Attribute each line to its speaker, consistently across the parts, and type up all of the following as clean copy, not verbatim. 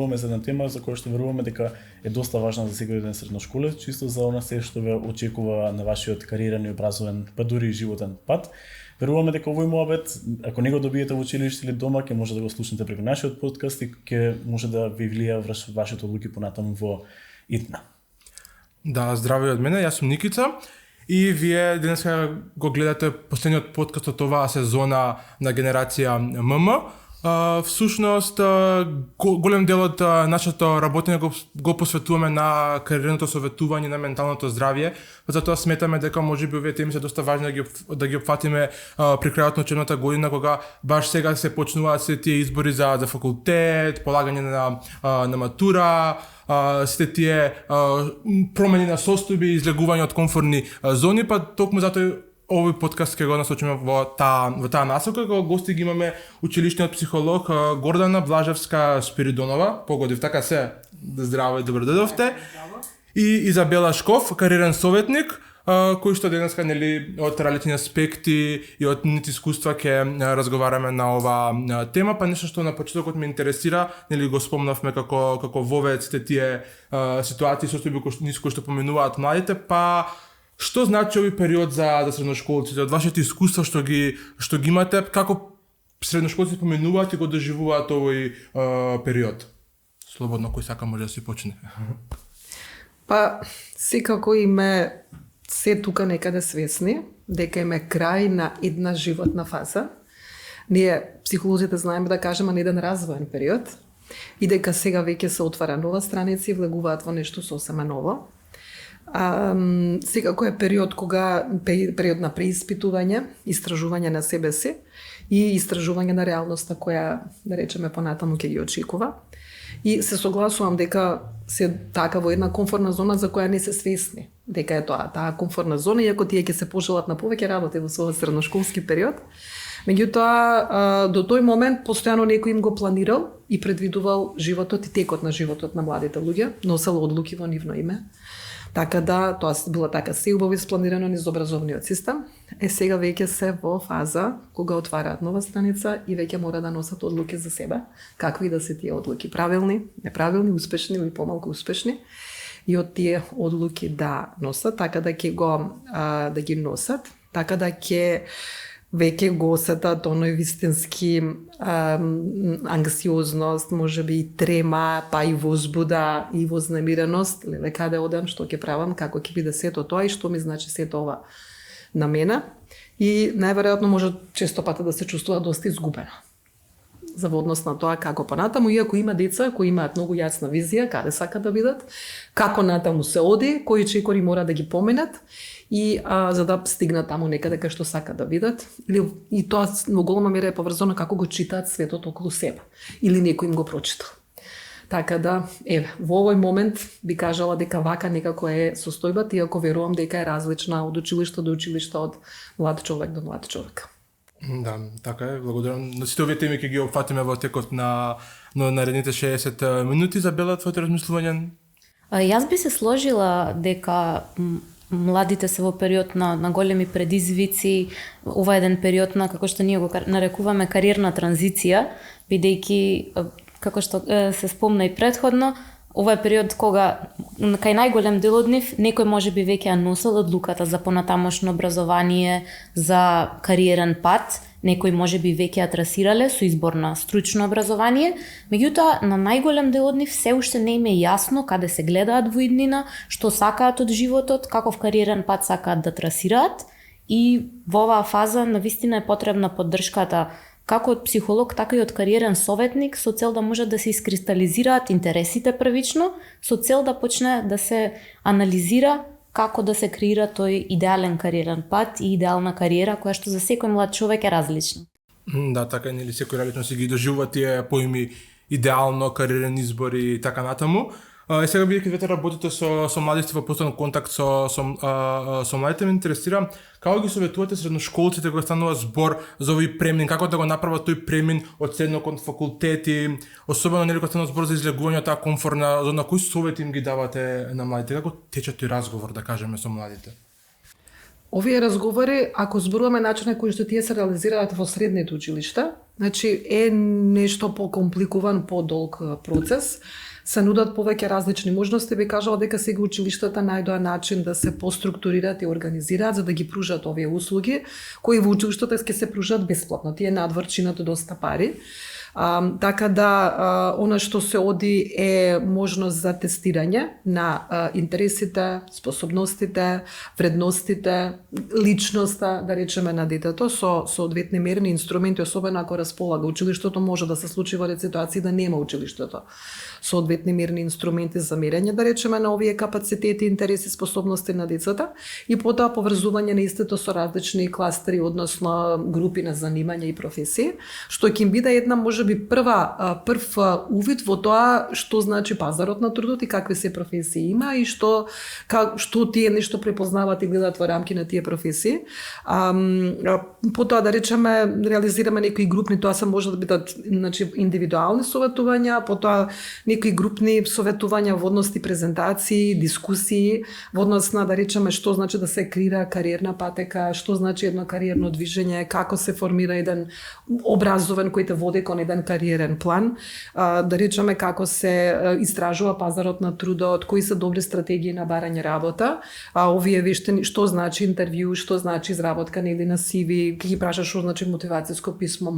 Speaker 1: зборуваме за една тема за која што веруваме дека е доста важна за секој еден средношколец, чисто за она се што ве очекува на вашиот кариерен и образовен, па дури и животен пат. Веруваме дека овој муабет, ако не го добиете во училиште или дома, ќе може да го слушнете преку нашиот подкаст и ќе може да ви влија вашите одлуки понатаму во ИТНА.
Speaker 2: Да, здраво од мене, јас сум Никица и вие денеска го гледате последниот подкаст од оваа сезона на генерација ММ. Всушност, голем дел од нашето работење го посветуваме на кариерното советување, на менталното здравје. Затоа сметаме дека можеби овие теми се доста важни да ги опфатиме при крајот на учебната година, кога баш сега се почнуваат се тие избори за факултет, полагање на матура, сите тие промени на состојби, излегување од комфортни зони, па токму затоа овој подкаст ќе го насочиме во таа насока. Како гости ги имаме училишниот психолог Гордана Блажевска-Спиридонова. Погодив, така се. Здраво и добро дојдовте. И Изабела Шков, кариерен советник, кој што денеска од различни аспекти и од нивните искуства ќе разговараме на оваа тема, па нешто што на почетокот ме интересира, го спомнавме како вовед сите тие ситуации состојби кои што поменуваат младите, па што значи овој период за средношколците, од вашите искуства што ги имате, како средношколците поменуваат и го доживуваат овој период? Слободно, кој сака може да си почне.
Speaker 3: Па, секако име се тука некаде свесни дека име крај на една животна фаза. Ние, психолозите, знаеме да кажеме на еден развоен период и дека сега веќе се отвара нова страница и влегуваат во нешто сосема ново. Секако е период на преиспитување, истражување на себе си и истражување на реалноста која, да речеме, понатаму ќе ги очекува. И се согласувам дека се така во една комфортна зона за која не се свесни дека е таа комфортна зона, иако тие ќе се пожелат на повеќе работи во својот средношколски период. Меѓутоа, до тој момент постојано некој им го планирал и предвидувал животот и текот на животот на младите луѓе, носел одлуки во нивно име. Така да, тоа било така се убаво испланирано низ образовниот систем. Сега веќе се во фаза кога отвараат нова страница и веќе мора да носат одлуки за себе. Какви да се тие одлуки? Правилни, неправилни, успешни или помалку успешни. И од тие одлуки да носат, така да да ги носат, така да ќе веќе го осетат оној вистински анксиозност, можеби и трема, па и возбуда и вознемиреност, леле каде одам, што ќе правам, како ќе биде сето тоа и што ми значи сето ова на мене. И најверојатно може често пати да се чувствува доста изгубено за во однос на тоа како понатаму, иако има деца кои имаат многу јасна визија каде сакат да бидат, како натаму се оди, кои чекори мора да ги поменат и за да стигнат таму некаде кај што сакат да видат, и тоа во голема мера е поврзано како го читаат светот околу себе или некој им го прочитал. Така да, во овој момент би кажала дека вака некако е состојбата, иако верувам дека е различна од училиште до училиште, од млад човек до млад човек.
Speaker 2: Да, така е. Благодарам. На сите овие теми ќе ги опфатиме во текот на наредните 60 минути. Забела, твоето размислување?
Speaker 4: Јас би се сложила дека младите се во период на големи предизвици, ова е еден период на, како што ние го нарекуваме, кариерна транзиција, бидејќи, како што се спомна и предходно, ова е период кога кај најголем дел од нив некој можеби веќе ја носел одлуката за понатамошно образование, за кариерен пат, некои можеби веќе ја трасирале со избор на стручно образование, меѓутоа на најголем дел од нив се уште не им е јасно каде се гледаат во иднина, што сакаат од животот, каков кариерен пат сакаат да трасираат, и во оваа фаза навистина е потребна поддршката како од психолог, така и од кариерен советник, со цел да можат да се искристализираат интересите првично, со цел да почне да се анализира како да се креира тој идеален кариерен пат и идеална кариера, која што за секој млад човек е различна.
Speaker 2: Да, така нели секој различно си ги доживува тие поими идеално кариерен избор и така натаму. Сега бидејќи двете работите со младите во постојан контакт со младите, ме интересира како ги советувате средношколците кога станува збор за овој премин, како да го направат тој премин од средно кон факултети, особено нели кога станува збор за излегување од таа комфортна зона, кои совети им ги давате на младите, како тече тој разговор, да кажеме, со младите?
Speaker 3: овие разговори, ако зборуваме начинот кој што тие се реализираат во средните училишта, значи е нешто покомпликуван, подолг процес. Се нудат повеќе различни можности, би кажала дека сега училиштата најдоа начин да се поструктурираат и организираат за да ги пружат овие услуги, кои во училиштата ќе се пружат бесплатно. Тие надврчинат доста пари. Така да, она што се оди е можност за тестирање на интересите, способностите, вредностите, личноста, да речеме, на детето со соодветни мерни инструменти, особено ако располага училиштето, може да се случи во ред ситуации да нема училиштето соодветни мерни инструменти за мерење, да речеме, на овие капацитети, интереси, способности на децата и потоа поврзување на истото со различни кластери, односно групи на занимања и професии, што ќе им биде една можеби прв увид во тоа што значи пазарот на трудот и какви се професии има и што тие нешто препознаваат и гледаат во рамки на тие професии. Потоа, да речеме, реализираме некои групни, тоа се може да бидат, значи, индивидуални советувања, потоа некои групни советувања во одности презентации, дискусии, во однос на, да речеме, што значи да се креира кариерна патека, што значи едно кариерно движење, како се формира еден образовен кој те води кон еден кариерен план, да речеме како се истражува пазарот на трудот, кои се добри стратегии на барање работа, овие вештини, што значи интервју, што значи изработка нели на CV, ќе ги прашаш што значи мотивацијско писмо,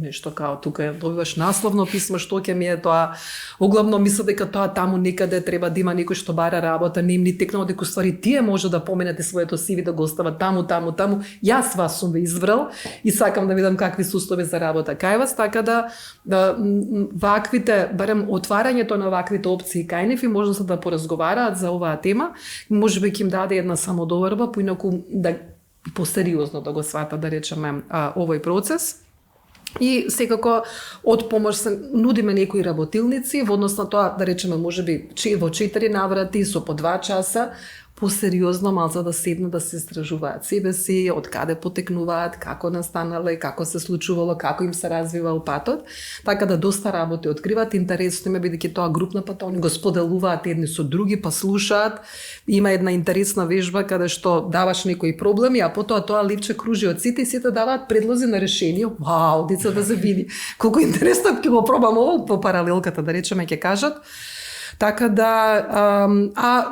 Speaker 3: нешто као тука добиваш насловно писмо, што ќе ми е тоа. Оглавно мисля дека тоа таму некаде треба да има некој што бара работа, не им ни текнало дека ствари тие може да поменете своето CV да го остават таму. Јас вас сум ве избрал и сакам да видам какви се услови за работа кај вас, така да ваквите, барем отварањето на ваквите опции кај нив и можноста да поразговараат за оваа тема, можеби ќе им даде една самодоверба, поинаку да посериозно да го сватат, да речеме, овој процес. И секако од помош се нудиме некои работилници, во однос на тоа, да речеме, можеби во 4 наврати со по 2 часа, посериозно малку да седнат да се истражуваат себе си, од каде потекнуваат, како настанале, како се случувало, како им се развивал патот, така да доста работи откриваат. Интересно им е бидејќи тоа групна пат, они го споделуваат едни со други, па слушаат. Има една интересна вежба каде што даваш некои проблеми, а потоа тоа ливче кружи од сите и сите даваат предлози на решение. Вау, деца да се види. Колку интересно, ќе го пробам ово по паралелката, да речеме, ќе кажат. Така да,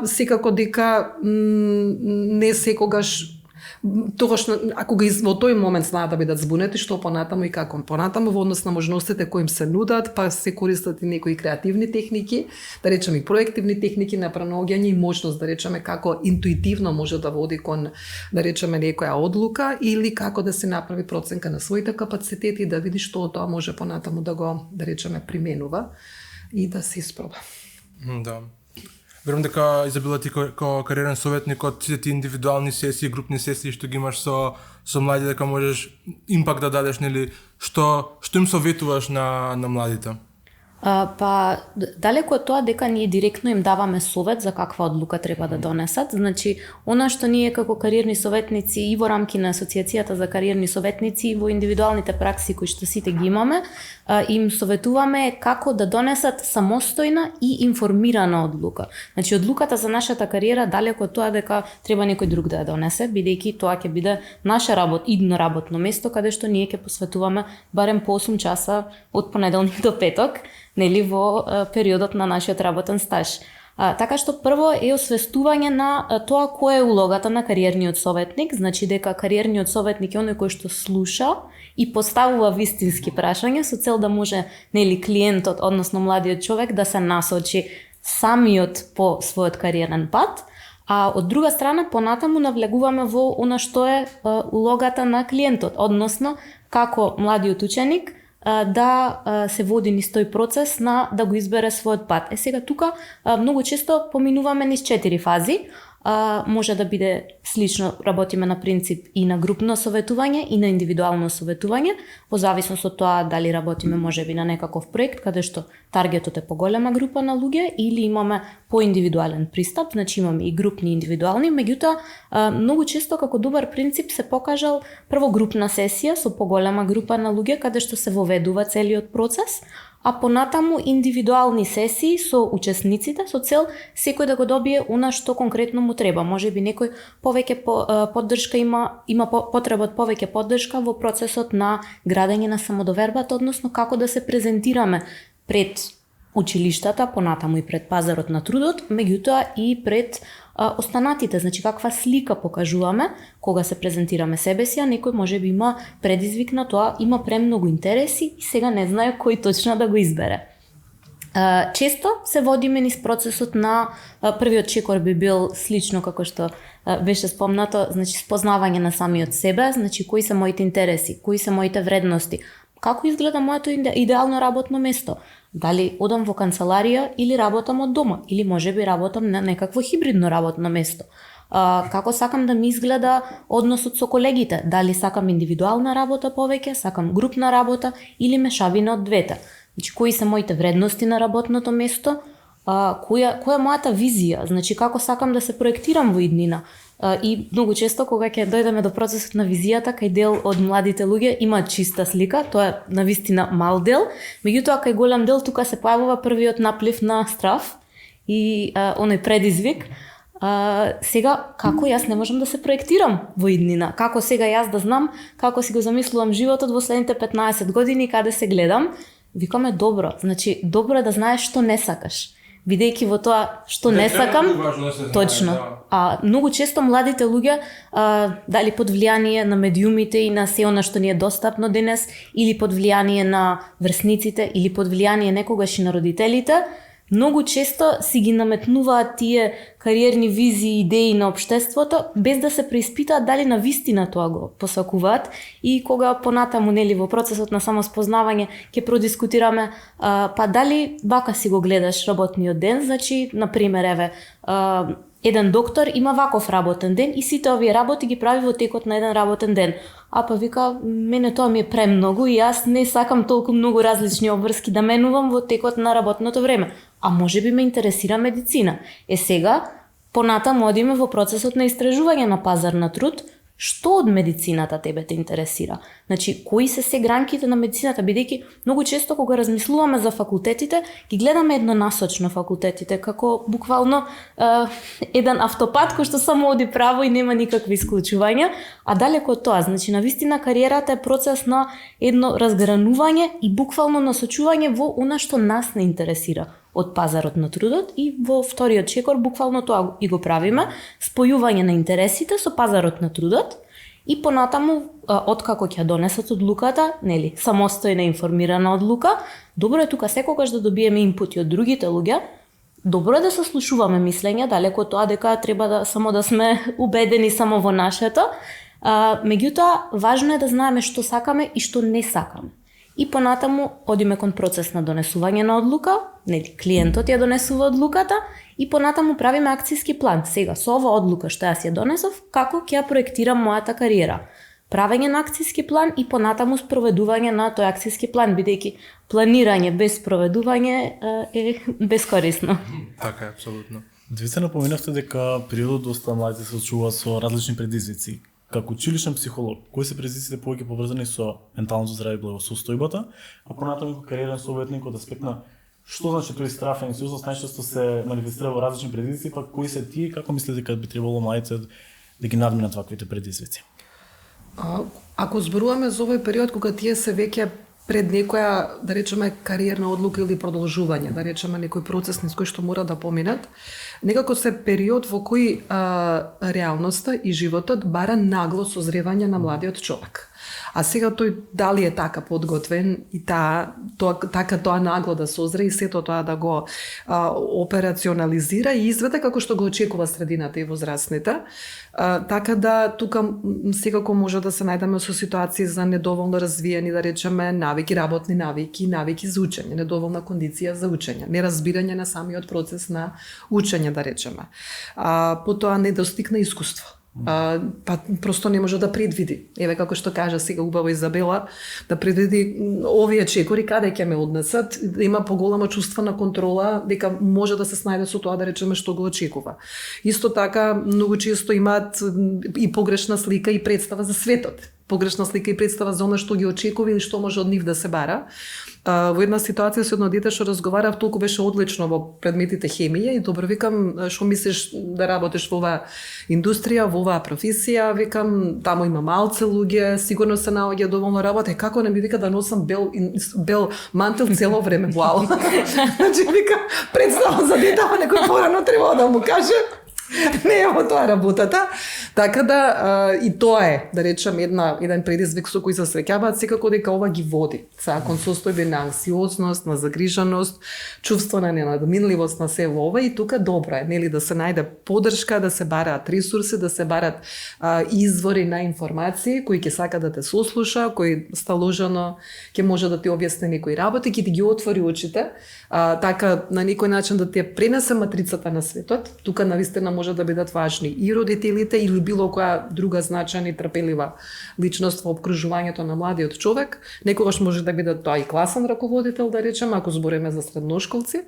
Speaker 3: секако дека не секогаш, тогаш, ако го во тој момент знаат да бидат збунети, што понатаму и како понатаму, во однос на можностите кои им се нудат, па се користат и некои креативни техники, да речеме и проективни техники на пронаоѓање и можност, да речеме, како интуитивно може да води кон, да речеме, некоја одлука или како да се направи проценка на своите капацитети и да види што тоа може понатаму да го, да речеме, применува и да се испроба.
Speaker 2: Да. Верувам дека Изабела ти како кариерен советник од сите индивидуални сесии, групни сесии што ги имаш со млади, дека можеш импакт да дадеш, нели, што им советуваш на младите?
Speaker 4: Па далеку од тоа дека ние директно им даваме совет за каква одлука треба да донесат. Значи, она што ние како кариерни советници и во рамки на Асоциацијата за кариерни советници и во индивидуалните пракси кои што сите ги имаме, им советуваме како да донесат самостојна и информирана одлука. Значи, одлуката за нашата кариера далеку од тоа дека треба некој друг да ја донесе, бидејќи тоа ќе биде наше идно работно место каде што ние ќе посветуваме барем по 8 часа од понеделник до петок, нели, во периодот на нашиот работен стаж. Така што прво е освестување на тоа која е улогата на кариерниот советник, значи дека кариерниот советник е оној кој што слуша и поставува вистински прашања со цел да може, нели, клиентот, односно младиот човек да се насочи самиот по својот кариерен пат, а од друга страна понатаму навлегуваме во она што е улогата на клиентот, односно како младиот ученик да се води низ тој процес на да го избере својот пат. Сега тука многу често поминуваме низ 4 фази. Може да биде слично, работиме на принцип и на групно советување и на индивидуално советување, во зависност од тоа дали работиме можеби на некаков проект каде што таргетот е поголема група на луѓе или имаме поиндивидуален пристап, значи имаме и групни и индивидуални, меѓутоа многу често како добар принцип се покажал прво групна сесија со поголема група на луѓе каде што се воведува целиот процес, а понатаму индивидуални сесии со учесниците со цел секој да го добие она што конкретно му треба. Можеби некој повеќе поддршка има потреба од повеќе поддршка во процесот на градење на самодовербата, односно како да се презентираме пред училиштата, понатаму и пред пазарот на трудот, меѓутоа и пред останатите, значи каква слика покажуваме кога се презентираме себе си, а некој можеби има предизвик на тоа, има премногу интереси и сега не знае кој точно да го избере. Често се водиме низ процесот на првиот чекор би бил слично како што беше спомнато, значи спознавање на самиот себе, значи кои се моите интереси, кои се моите вредности, како изгледа моето идеално работно место. Дали одам во канцеларија или работам од дома, или можеби работам на некакво хибридно работно место. Како сакам да ми изгледа односот со колегите, дали сакам индивидуална работа повеќе, сакам групна работа или мешавина од двете. Значи, кои се моите вредности на работното место, која е мојата визија, значи како сакам да се проектирам во иднина. И многу често кога ќе дојдеме до процесот на визијата, кај дел од младите луѓе има чиста слика, тоа е навистина мал дел, меѓутоа кај голем дел тука се појавува првиот наплив на страв и оној предизвик. Сега како јас не можам да се проектирам во иднина, како сега јас да знам како си го замислувам животот во следните 15 години, каде се гледам. Викаме добро, значи добро е да знаеш што не сакаш. Бидејќи во тоа што не сакам, точно. Многу често младите луѓе, дали под влијание на медиумите и на се она што ни е достапно денес, или под влијание на врсниците, или под влијание некогаш и на родителите, многу често си ги наметнуваат тие кариерни визии и идеи на општеството, без да се преиспитаат дали на вистина тоа го посакуваат. И кога понатаму нели во процесот на самоспознавање ќе продискутираме па дали вака си го гледаш работниот ден, значи на пример еве еден доктор има ваков работен ден и сите овие работи ги прави во текот на еден работен ден. Па вика, мене тоа ми е премногу и јас не сакам толку многу различни обврски да менувам во текот на работното време. А може би ме интересира медицина. Сега, понатаму одиме во процесот на истражување на пазар на труд, што од медицината тебе те интересира? Значи, кои се гранките на медицината, бидејќи многу често кога размислуваме за факултетите, ги гледаме еднонасочно факултетите, како буквално еден автопат кој што само оди право и нема никакви исклучувања, а далеко од тоа, значи навистина кариерата е процес на едно разгранување и буквално насочување во она што нас не интересира од пазарот на трудот и во вториот чекор буквално тоа и го правиме, спојување на интересите со пазарот на трудот и понатаму откако ќе донесат одлуката, нели, самостојна информирана одлука, добро е тука секогаш да добиеме инпути од другите луѓе, добро е да се слушуваме мислења, далеко од тоа дека треба да само да сме убедени само во нашето, меѓутоа важно е да знаеме што сакаме и што не сакаме. И понатаму одиме кон процес на донесување на одлука, нели, клиентот ја донесува одлуката и понатаму правиме акцијски план. Сега со ова одлука што јас ја донесов, како ќе ја проектирам мојата кариера? Правење на акцијски план и понатаму спроведување на тој акцијски план, бидејќи планирање без спроведување е бескорисно.
Speaker 2: Така е, апсолутно.
Speaker 1: Вие се напоменавте дека периодот доста младите се очуваат со различни предизвици. Како училишен психолог, кои се предизвиците повеќе поврзани со менталното здравје и благосостојбата, а понатаму како кариерен советник од аспект на што значи тој страфен институт, најчесто се манифестира во различни предизвици, па кои се тие, како мислите дека би требало младите да ги надминат ваквите предизвици?
Speaker 3: Ако зборуваме за овој период кога тие се веќе пред некоја, да речеме, кариерна одлука или продолжување, да речеме некој процес низ кој што мора да поминат, некако се период во кој реалноста и животот бара нагло созревање на младиот човек. А сега тој дали е така подготвен и така тоа нагло да созре и сето тоа да го операционализира и изведе како што го очекува средината и возрастните. Така да тука секако може да се најдеме со ситуации за недоволно развиени, да речеме, навики, работни навики за учење, недоволна кондиција за учење, неразбирање на самиот процес на учење, да речеме. Потоа недостиг на искуство. Па просто не може да предвиди. Еве како што кажа сега убаво Изабела, да предвиди овие чекори каде ќе ме однесат, да има поголема чувство на контрола, дека може да се снајде со тоа, да речеме, што го очекува. Исто така многу често имаат и погрешна слика и представа за светот. погрешна слика и представа за она што ги очекува или што може од нив да се бара. Во една ситуација со едно дете што разговарав, толку беше одлично во предметите хемија и добро викам, што мислиш да работиш во оваа индустрија, во оваа професија, викам, таму има малце луѓе, сигурно се наоѓа доволно работа, и како не ми вика да носам бел мантил цело време, вау. Значи вика, представам за дете, а некој порано треба да му каже, не е во тоа работата. Така да и тоа е, да речем, еден предизвик со кој се среќаваат, секако дека ова ги води. Кон состојби на анксиозност, на загриженост, чувство на ненадминливост на се ова, и тука добро е, нели, да се најде поддршка, да се бараат ресурси, да се бараат извори на информации кои ќе сака да те сослуша, кој сталожено ќе може да ти објасни некои работи, ќе ти ги отвори очите, така на некој начин да ти ја пренесе матрицата на светот. Тука навистина може да бидат важни и родителите или било која друга значајна и трпелива личност во обкружувањето на младиот човек. Некогаш може да биде тоа и класен раководител, да речем, ако збориме за средношколци,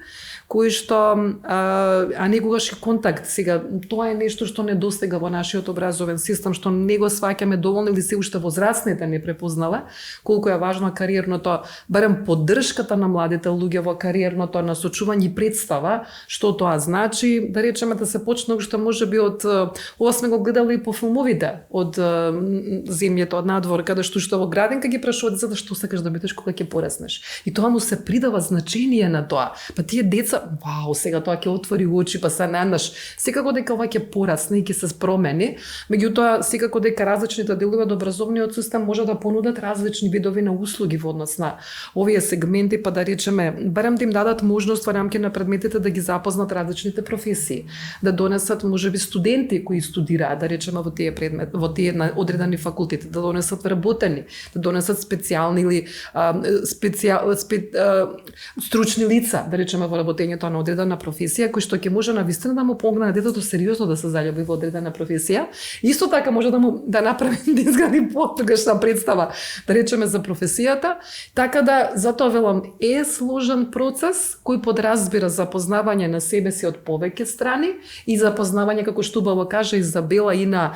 Speaker 3: кои што некогаш и контакт. Сега, тоа е нешто што недостига во нашиот образовен систем, што не го сваќаме доволно или се уште возрастните не препознале, колку е важно кариерното, барем поддршката на младите луѓе во кариерното насочување и представа што тоа значи, да речеме да се почне уште можеби од ова сме го гледали и по филмовите од земјата од надвор, каде што во градинка ги прашуваат за што сакаш да бидеш кога ќе пораснеш. И тоа му се придава значење на тоа. Па тие деца, вау, сега тоа ќе отвори очи, па се најнаш. Секако дека ова ќе порасне и ќе се промени, меѓутоа секако дека различните делови од образовниот систем може да понудат различни видови на услуги во однос на овие сегменти, па да речеме, барем да им дадат можност во рамки на предметите да ги запознат различните професии, да донесат можеби студенти кои студираат, да речеме во тие на одредени факултети, да донесат вработени, да донесат специјални или стручни лица, да речеме во работењето на одредена професија, кој што ќе може навистина да му помогне на детето сериозно да се заљуби во одредена професија. Исто така може да направи да изгради потогашна представа, да речеме за професијата, така да затоа велам е сложен процес кој подразбира запознавање на себе си од повеќе страни и запознавање, како што убаво кажа Изабела, и на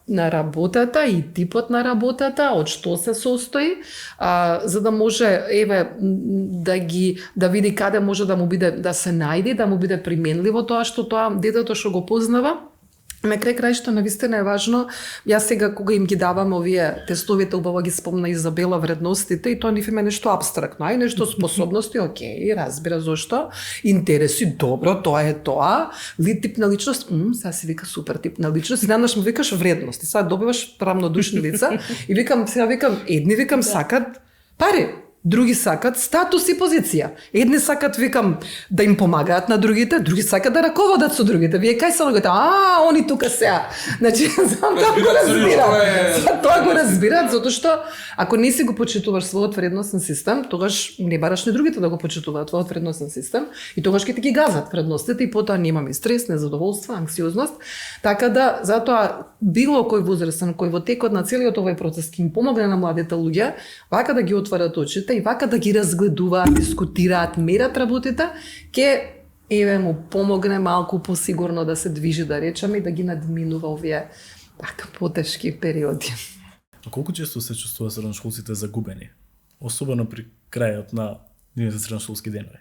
Speaker 3: работата и типот на работата, од што се состои, за да може да види каде може да му биде, да се најде, да му биде применливо тоа што тоа детето што го познава. Ме крај крајшто навистина е важно. Јас сега кога им ги давам овие тестовите, убаво ги спомна Изабела, вредностите, и тоа ниф има нешто апстрактно, ај нешто способности, окей, разбира зошто, интереси, добро, тоа е тоа, тип на личност, сега си вика супер тип на личност, и даднаш му викаш вредности, сега добиваш рамнодушни лица, и едни сакат пари, други сакат статус и позиција. Едни сакат, викам, да им помагаат на другите, други сакат да раководат со другите. Вие кај се логате? Они тука сега. Значи, тоа го разбираат, затоа што ако не си го почитуваш својот вредносен систем, тогаш не бараш ни другите да го почитуваат твојот вредносен систем, и тогаш ќе ти ги газат вредностите, и потоа немаме стрес, незадоволство, анксиозност. Така да, затоа било кој возрастен кој во текот на целиот овој процес ќе им помогне на младите луѓе, вака да ги отварат очите и вака да ги разгледуваат, дискутираат, мерат работите, ќе му помогне малку посигурно да се движи, да речеме, и да ги надминува овие така потешки периоди.
Speaker 1: А колку често се чувствува средношколците загубени? Особено при крајот на нивните средношколски денови.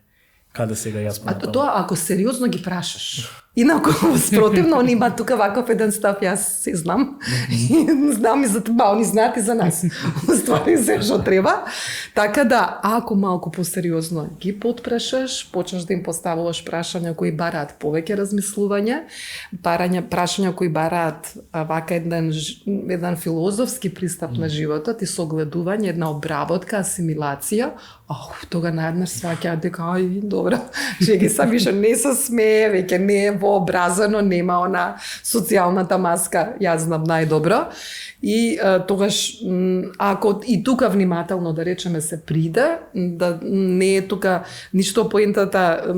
Speaker 1: Каде сега јас понатаму?
Speaker 3: Тоа ако сериозно ги прашаш. Инаку спротивно, они има тука ваков еден став, јас се знам. Знам и за тоа, они знаат и за нас. Ствари се што треба. Така да, ако малку посериозно ги потпрашаш, почнеш да им поставуваш прашања кои бараат повеќе размислување, прашања кои бараат вака еден филозофски пристап на животот и согледување, една обработка, асимилација, тога наеднаш сваќаат дека добро, чеки са више не се смее, веќе не е вообразено, нема она социјалната маска, јас знам најдобро. И тогаш, ако и тука внимателно да речеме се приде, да не е тука ништо поентата,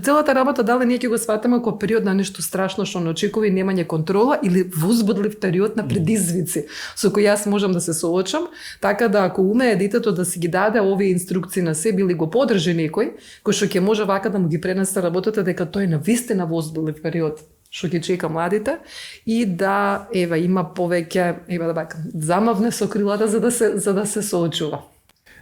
Speaker 3: целата работа дали ние ќе го сватаме како период на нешто страшно што не очекува и немање контрола, или возбудлив период на предизвици со кои јас можам да се соочам, така да ако умее детето да си ги даде овие инструкции на себе или го подржи некој, кој што ќе може вака да му ги пренесе работата дека тој е навистина возбудлив период, што ги чека младите и да има повеќе замавне со крилата за да се соочува.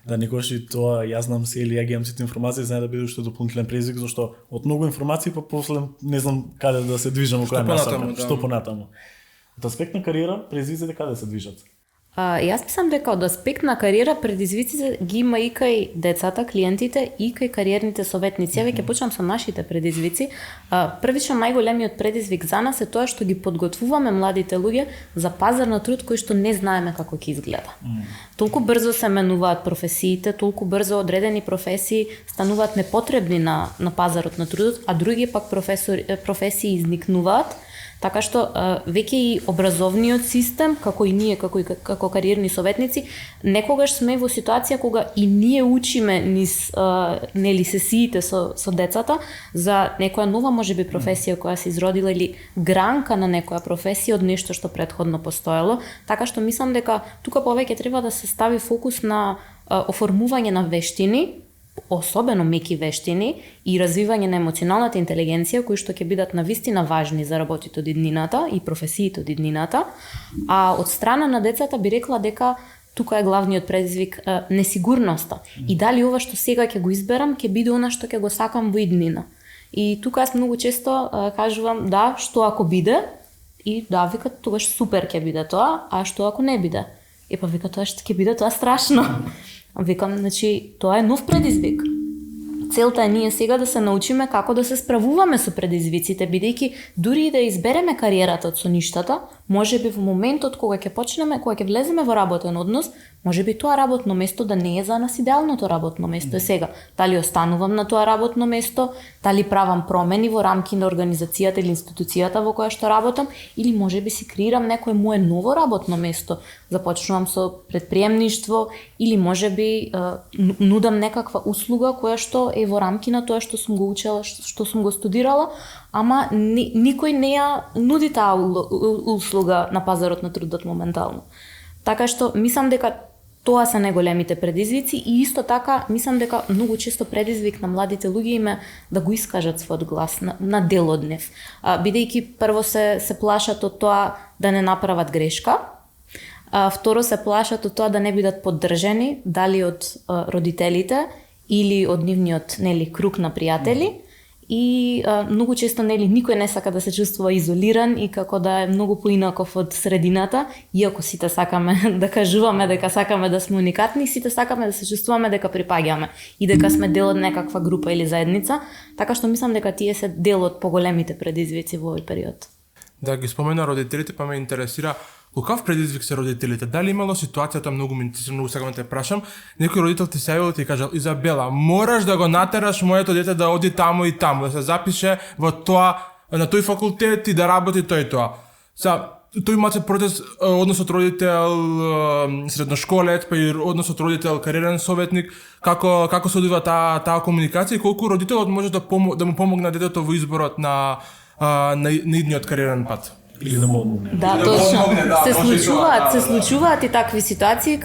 Speaker 1: Да, никогаш и тоа, јас знам се или ја ги имам сите информации, знае да биде уште дополнителен предизвик, зашто од многу информации па после не знам каде да се движам во која насока, што понатаму. Од аспект на кариера, предизвиците каде се движат?
Speaker 4: Јас мислам дека од аспект на кариера предизвиците ги има и кај децата, клиентите и кај кариерните советници. Ја веќе почнам со нашите предизвици. Првично најголемиот предизвик за нас е тоа што ги подготвуваме младите луѓе за пазар на труд кој што не знаеме како ќе изгледа. Толку брзо се менуваат професиите, толку брзо одредени професии стануваат непотребни на пазарот на трудот, а други пак професии изникнуваат. Така што веќе и образовниот систем, како и ние како кариерни советници, некогаш сме во ситуација кога и ние учиме низ нели сесиите со децата за некоја нова можеби професија која се изродила или гранка на некоја професија од нешто што претходно постоело. Така што мислам дека тука повеќе треба да се стави фокус на оформување на вештини, особено меки вештини и развивање на емоционалната интелигенција кои што ќе бидат навистина важни за работите од иднината и професиите од иднината, а од страна на децата би рекла дека тука е главниот предизвик несигурноста и дали ова што сега ќе го изберам ќе биде она што ќе го сакам во иднина. И тука јас многу често кажувам да, што ако биде, и да, викат тогаш супер ќе биде тоа, а што ако не биде? И па вика тоа што ќе биде тоа страшно. Викам, значи, тоа е нов предизвик. Целта е ние сега да се научиме како да се справуваме со предизвиците, бидејќи дури и да избереме кариерата од соништата, можеби во моментот кога ќе почнеме, кога ќе влеземе во работен однос, можеби тоа работно место да не е за нас идеалното работно место е сега. Дали останувам на тоа работно место, дали правам промени во рамки на организацијата или институцијата во која што работам, или можеби си креирам некое мое ново работно место, започнувам со предприемништво или можеби нудам некаква услуга која што е во рамки на тоа што сум го учела, што сум го студирала, ама никој не ја нуди таа услуга на пазарот на трудот моментално. Така што мислам дека тоа се најголемите предизвици и исто така мислам дека многу често предизвик на младите луѓе име да го искажат својот глас на дел од нив. Бидејќи прво се плашат од тоа да не направат грешка, второ се плашат од тоа да не бидат поддржани дали од родителите или од нивниот круг на пријатели. И многу често никој не сака да се чувствува изолиран и како да е многу поинаков од средината, иако сите сакаме да кажуваме дека сакаме да сме уникатни, сите сакаме да се чувствуваме дека припаѓаме и дека сме дел од некаква група или заедница, така што мислам дека тие се дел од поголемите предизвици во овој период.
Speaker 2: Да ги спомена родителите, па ме интересира каков предизвик се родителите? Дали имало ситуацијата, многу сакам да те прашам, некој родител ти се јавил и ти кажал: Изабела, мораш да го натераш моето дете да оди таму и таму, да се запише во тоа, на тој факултет и да работи тој и тоа. Тој имате процес однос од родител средношколец, па и однос од родител кариерен советник, како се одвива таа комуникација и колку родителот може да му помогне детето во изборот на идниот кариерен пат?
Speaker 1: Или да му
Speaker 4: Да, точно. Се случуваат и такви ситуации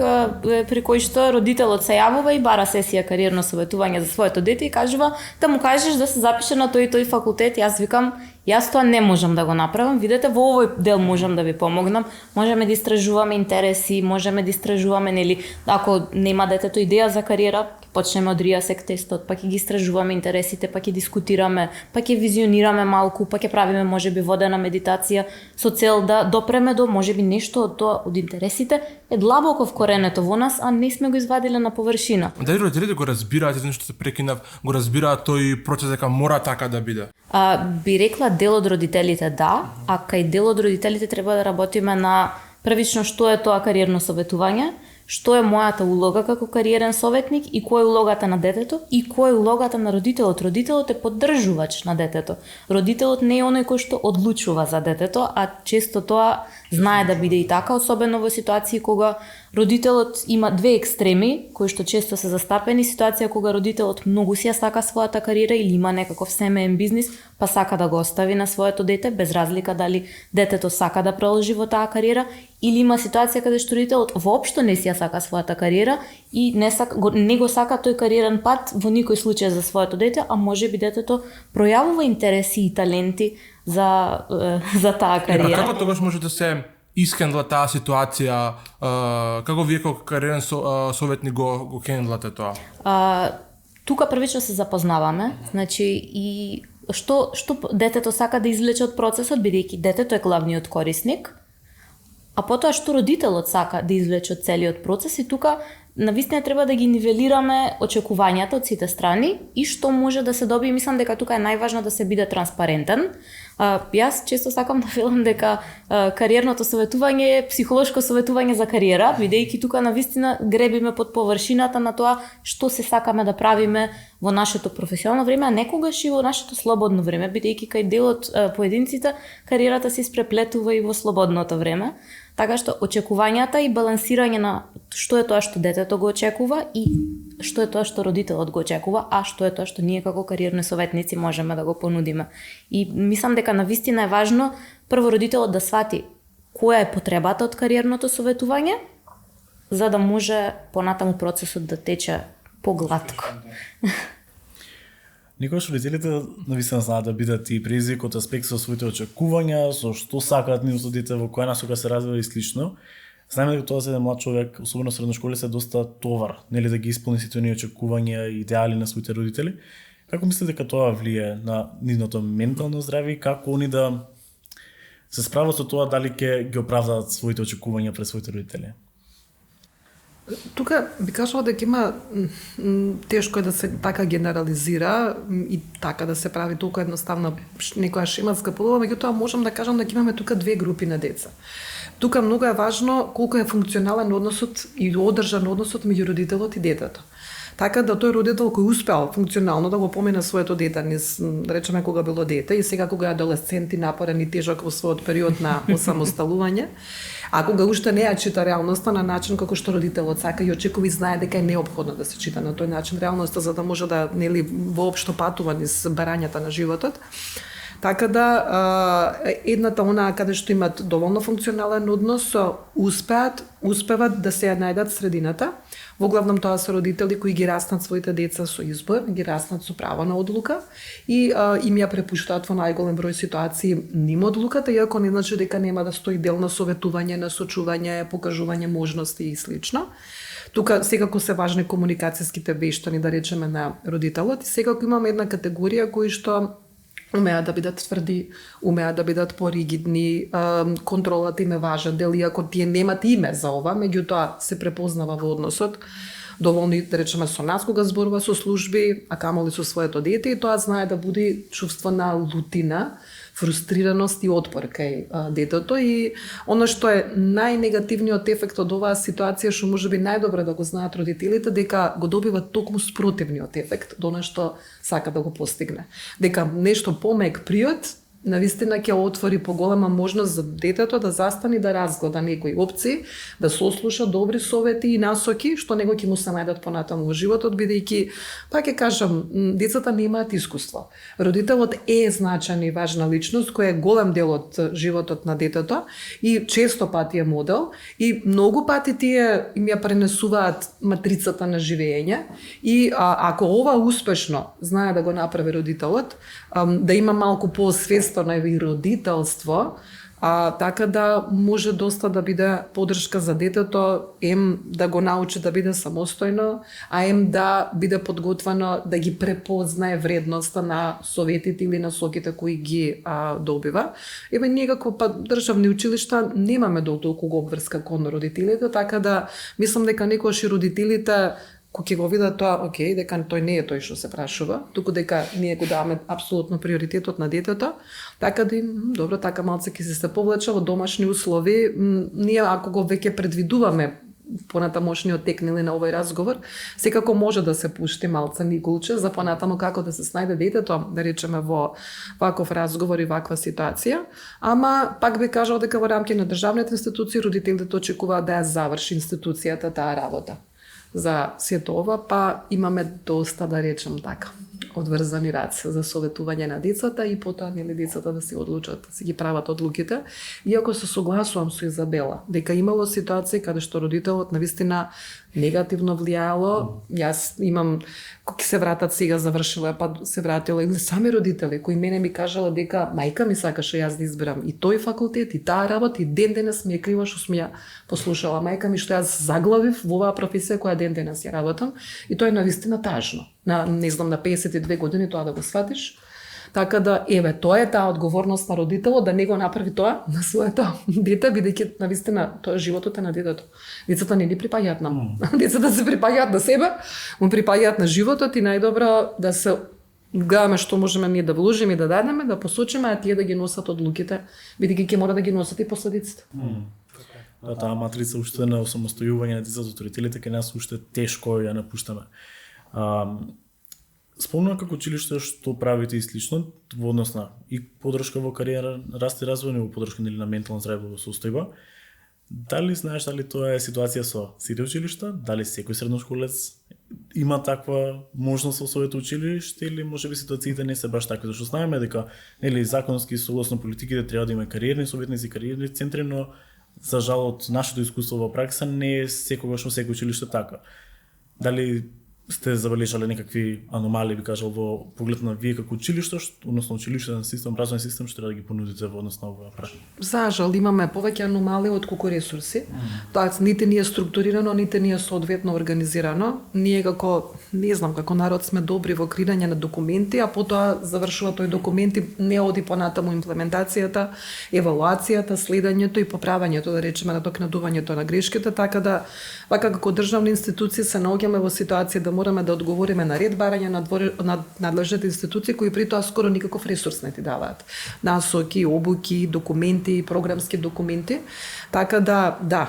Speaker 4: при кои што родителот се јавува и бара сесија кариерно советување за своето дете и кажува да му кажеш да се запише на тој и тој факултет. Јас викам, јас тоа не можам да го направам. Видете, во овој дел можам да ви помогнам. Можеме да истражуваме интереси, можеме да истражуваме, ако нема детето идеја за кариера, почнеме од RIASEC тестот, па ќе ги истражуваме интересите, па ќе дискутираме, па ќе визионираме малку, па ќе правиме можеби водена медитација со цел да допреме до можеби нешто од тоа, од интересите е длабоко вкоренето во нас, а не сме го извадиле на површина.
Speaker 2: Дали родителите го разбираат, зашто се прекинав, го разбираат тој процес дека мора така да биде?
Speaker 4: Би рекла дел од родителите да, а кај дел од родителите треба да работиме на првично што е тоа кариерно советување, што е мојата улога како кариерен советник и која е улогата на детето и која е улогата на родителот. Родителот е поддржувач на детето. Родителот не е оној кој што одлучува за детето, а често тоа знае да биде и така, особено во ситуации кога родителот има две екстреми, кои што често се застапени, ситуација кога родителот многу си ја сака својата кариера или има некаков семеен бизнис, па сака да го остави на своето дете, без разлика дали детето сака да продолжи во таа кариера, или има ситуација каде што родителот воопшто не си ја сака својата кариера и не го сака тој кариерен пат во никој случај за своето дете, а можеби детето пројавува интереси и таленти за таа кариера.
Speaker 2: Како тогаш може да се искендла таа ситуација? Како вие како кариерен советник го хендлате тоа?
Speaker 4: Тука првично се запознаваме, значи и што детето сака да извлече од процесот, бидејќи детето е главниот корисник, а потоа што родителот сака да извлече од целиот процес, и тука навистина треба да ги нивелираме очекувањата од сите страни и што може да се добие. Мислам дека тука е најважно да се биде транспарентен. Јас често сакам да велам дека кариерното советување е психолошко советување за кариера, бидејќи тука навистина гребиме под површината на тоа што се сакаме да правиме во нашето професионално време, а некогаш и во нашето слободно време, бидејќи кај дел од поединците кариерата се испреплетува и во слободното време. Така што очекувањата и балансирање на што е тоа што детето го очекува и што е тоа што родителот го очекува, а што е тоа што ние како кариерни советници можеме да го понудиме. И мислам дека навистина е важно прво родителот да свати која е потребата од кариерното советување, за да може понатаму процесот да тече погладко.
Speaker 1: Никогаш родителите навистина знаат да бидат и предизвик од аспект со своите очекувања, со што сакаат нивното дете, во која насока се развива и слично. Знаеме дека тоа за еден млад човек, особено средношколец, е доста товар, нели, да ги исполни сите оние очекувања и идеали на своите родители. Како мислите дека тоа влие на нивното ментално здравје и како они да се справат со тоа, дали ќе ги оправдаат своите очекувања пред своите родители?
Speaker 3: Тука би кажала дека има тешко е да се така генерализира и така да се прави толку едноставна некоја шематска подоба, меѓутоа можам да кажам дека имаме тука две групи на деца. Тука многу е важно колку е функционален односот и одржан односот меѓу родителот и детето. Така да тој родител кој успеал функционално да го помине своето дете, да речеме кога било дете и сега кога е адолесцент и напорен и тежок во својот период на осамосталување, а кога уште не ја чита реалноста на начин како што родителот сака и очекува и знае дека е неопходно да се чита на тој начин реалноста за да може да нели воопшто патува низ барањата на животот. Така да едната онаа каде што имат доволно функционален однос успеват да се најдат средината. Во главном тоа се родители кои ги раснат своите деца со избор, ги раснат со право на одлука и им ја препуштаат во најголем број ситуации ним одлуката, иако не значи дека нема да стои дел на советување, на сочување, покажување можности и слично. Тука секако се важни комуникацијските вештани, да речеме, на родителот и секако имаме една категорија кои што умеат да бидат тврди, умеат да бидат поригидни, контролата им е важен дел, иако тие немат име за ова, меѓутоа се препознава во односот. Доволно, да речеме, со нас кога зборува со служби, а камоли со своето дете, и тоа знае да буди чувство на лутина, фрустрираност и отпор кај детето. И оно што е најнегативниот ефект од оваа ситуација, што можеби најдобро да го знаат родителите, дека го добиват токму спротивниот ефект до она што сака да го постигне. Дека нешто помек приот навистина ќе отвори поголема можност за детето да застане да разгледа некои опции, да сослуша добри совети и насоки што него ќе му се најдат понатаму во животот, бидејќи, пак ќе кажам, децата немаат искуство. Родителот е значајна и важна личност која е голем дел од животот на детето и често пати е модел и многу пати тие им ја пренесуваат матрицата на живење и ако ова успешно знае да го направи родителот, да има малку поосвестено и родителство, така да може доста да биде поддршка за детето, да го научи да биде самостојно, а да биде подготвено да ги препознае вредноста на советите или насоките кои ги добива. Ние како државни училишта немаме толку обврска кон родителите, така да мислам дека некогаш и родителите кога ќе го видат тоа, окей, дека тој не е тој што се прашува, туку дека ние го даваме апсолутно приоритетот на детето, така да им, добро, така малце ќе се повлече во домашни услови. Ние ако го веќе предвидуваме понатамошниот тек на овој разговор, секако може да се пушти малце николче за понатамо како да се снајде детето, да речеме, во ваков разговор и ваква ситуација. Ама пак би кажал дека во рамки на државните институции родителите очекуваат да ја заврши институцијата таа работа. За сето ова, па имаме доста, да речем така, одврзани раце за советување на децата и потоа нели децата да се одлучат, да се ги прават одлуките. Иако се согласувам со Изабела, дека имало ситуации каде што родителот навистина негативно влијаело. Јас имам, кој се вратат сега, завршила, па се вратила, или сами родители, кои мене ми кажала дека мајка ми сакаше јас да изберам и тој факултет, и таа работа, и ден денес ми е крива што сум ја послушала мајка ми, што јас заглавив во оваа професија која ден денес ја работам, и тоа е навистина тажно. Не знам, на 52 години тоа да го сватиш. Така да, еве, тоа е таа одговорност на родителот да не го направи тоа на своето дете, бидејќи навистина тоа е животот е на детето. Децата не ни припаѓаат нам. Децата се припаѓаат на себе, му припаѓаат на животот и најдобро да се гледаме што можеме ние да вложиме и да дадеме, да посочиме, а тие да ги носат одлуките, бидејќи ќе мора да ги носат и последиците.
Speaker 1: Да, таа матрица уште на осамостојување на децата од родителите кај нас уште тешко ја напуштаме. Спомнувам како училиште што правите и слично во однос на и подршка во кариера, раст и развој, и во подршка на ментално здраве во состојба. Дали знаеш дали тоа е ситуација со сите училишта? Дали секој средношколец има таква можност во своето училиште или можеби ситуациите не се баш такви, зашто знаеме дека нели законски согласно политиките треба да има кариерни советници, кариерни центри, но за жал од нашето искуство во пракса не е секогаш во секој училиште така. Дали сте забележале некакви аномалии, би кажал, во поглед на вие како училиште, односно училиштен систем, образовен систем, што треба да ги понудите во однос на оваа прашање?
Speaker 3: За жал имаме повеќе аномалии од колку ресурси. Тоа нити ни е структурирано, нити ни е соодветно организирано. Ние како, не знам, како народ сме добри во креирање на документи, а потоа завршува тој документ и не оди понатаму имплементацијата, евалуацијата, следењето и поправањето, да речеме, надокнадувањето на грешките, така да вака како државни институции се наоѓаме во ситуација да мораме да одговориме на ред барања на надлежните институции кои при тоа скоро никаков ресурс не ти даваат. Насоки, обуки, документи, програмски документи. Така да,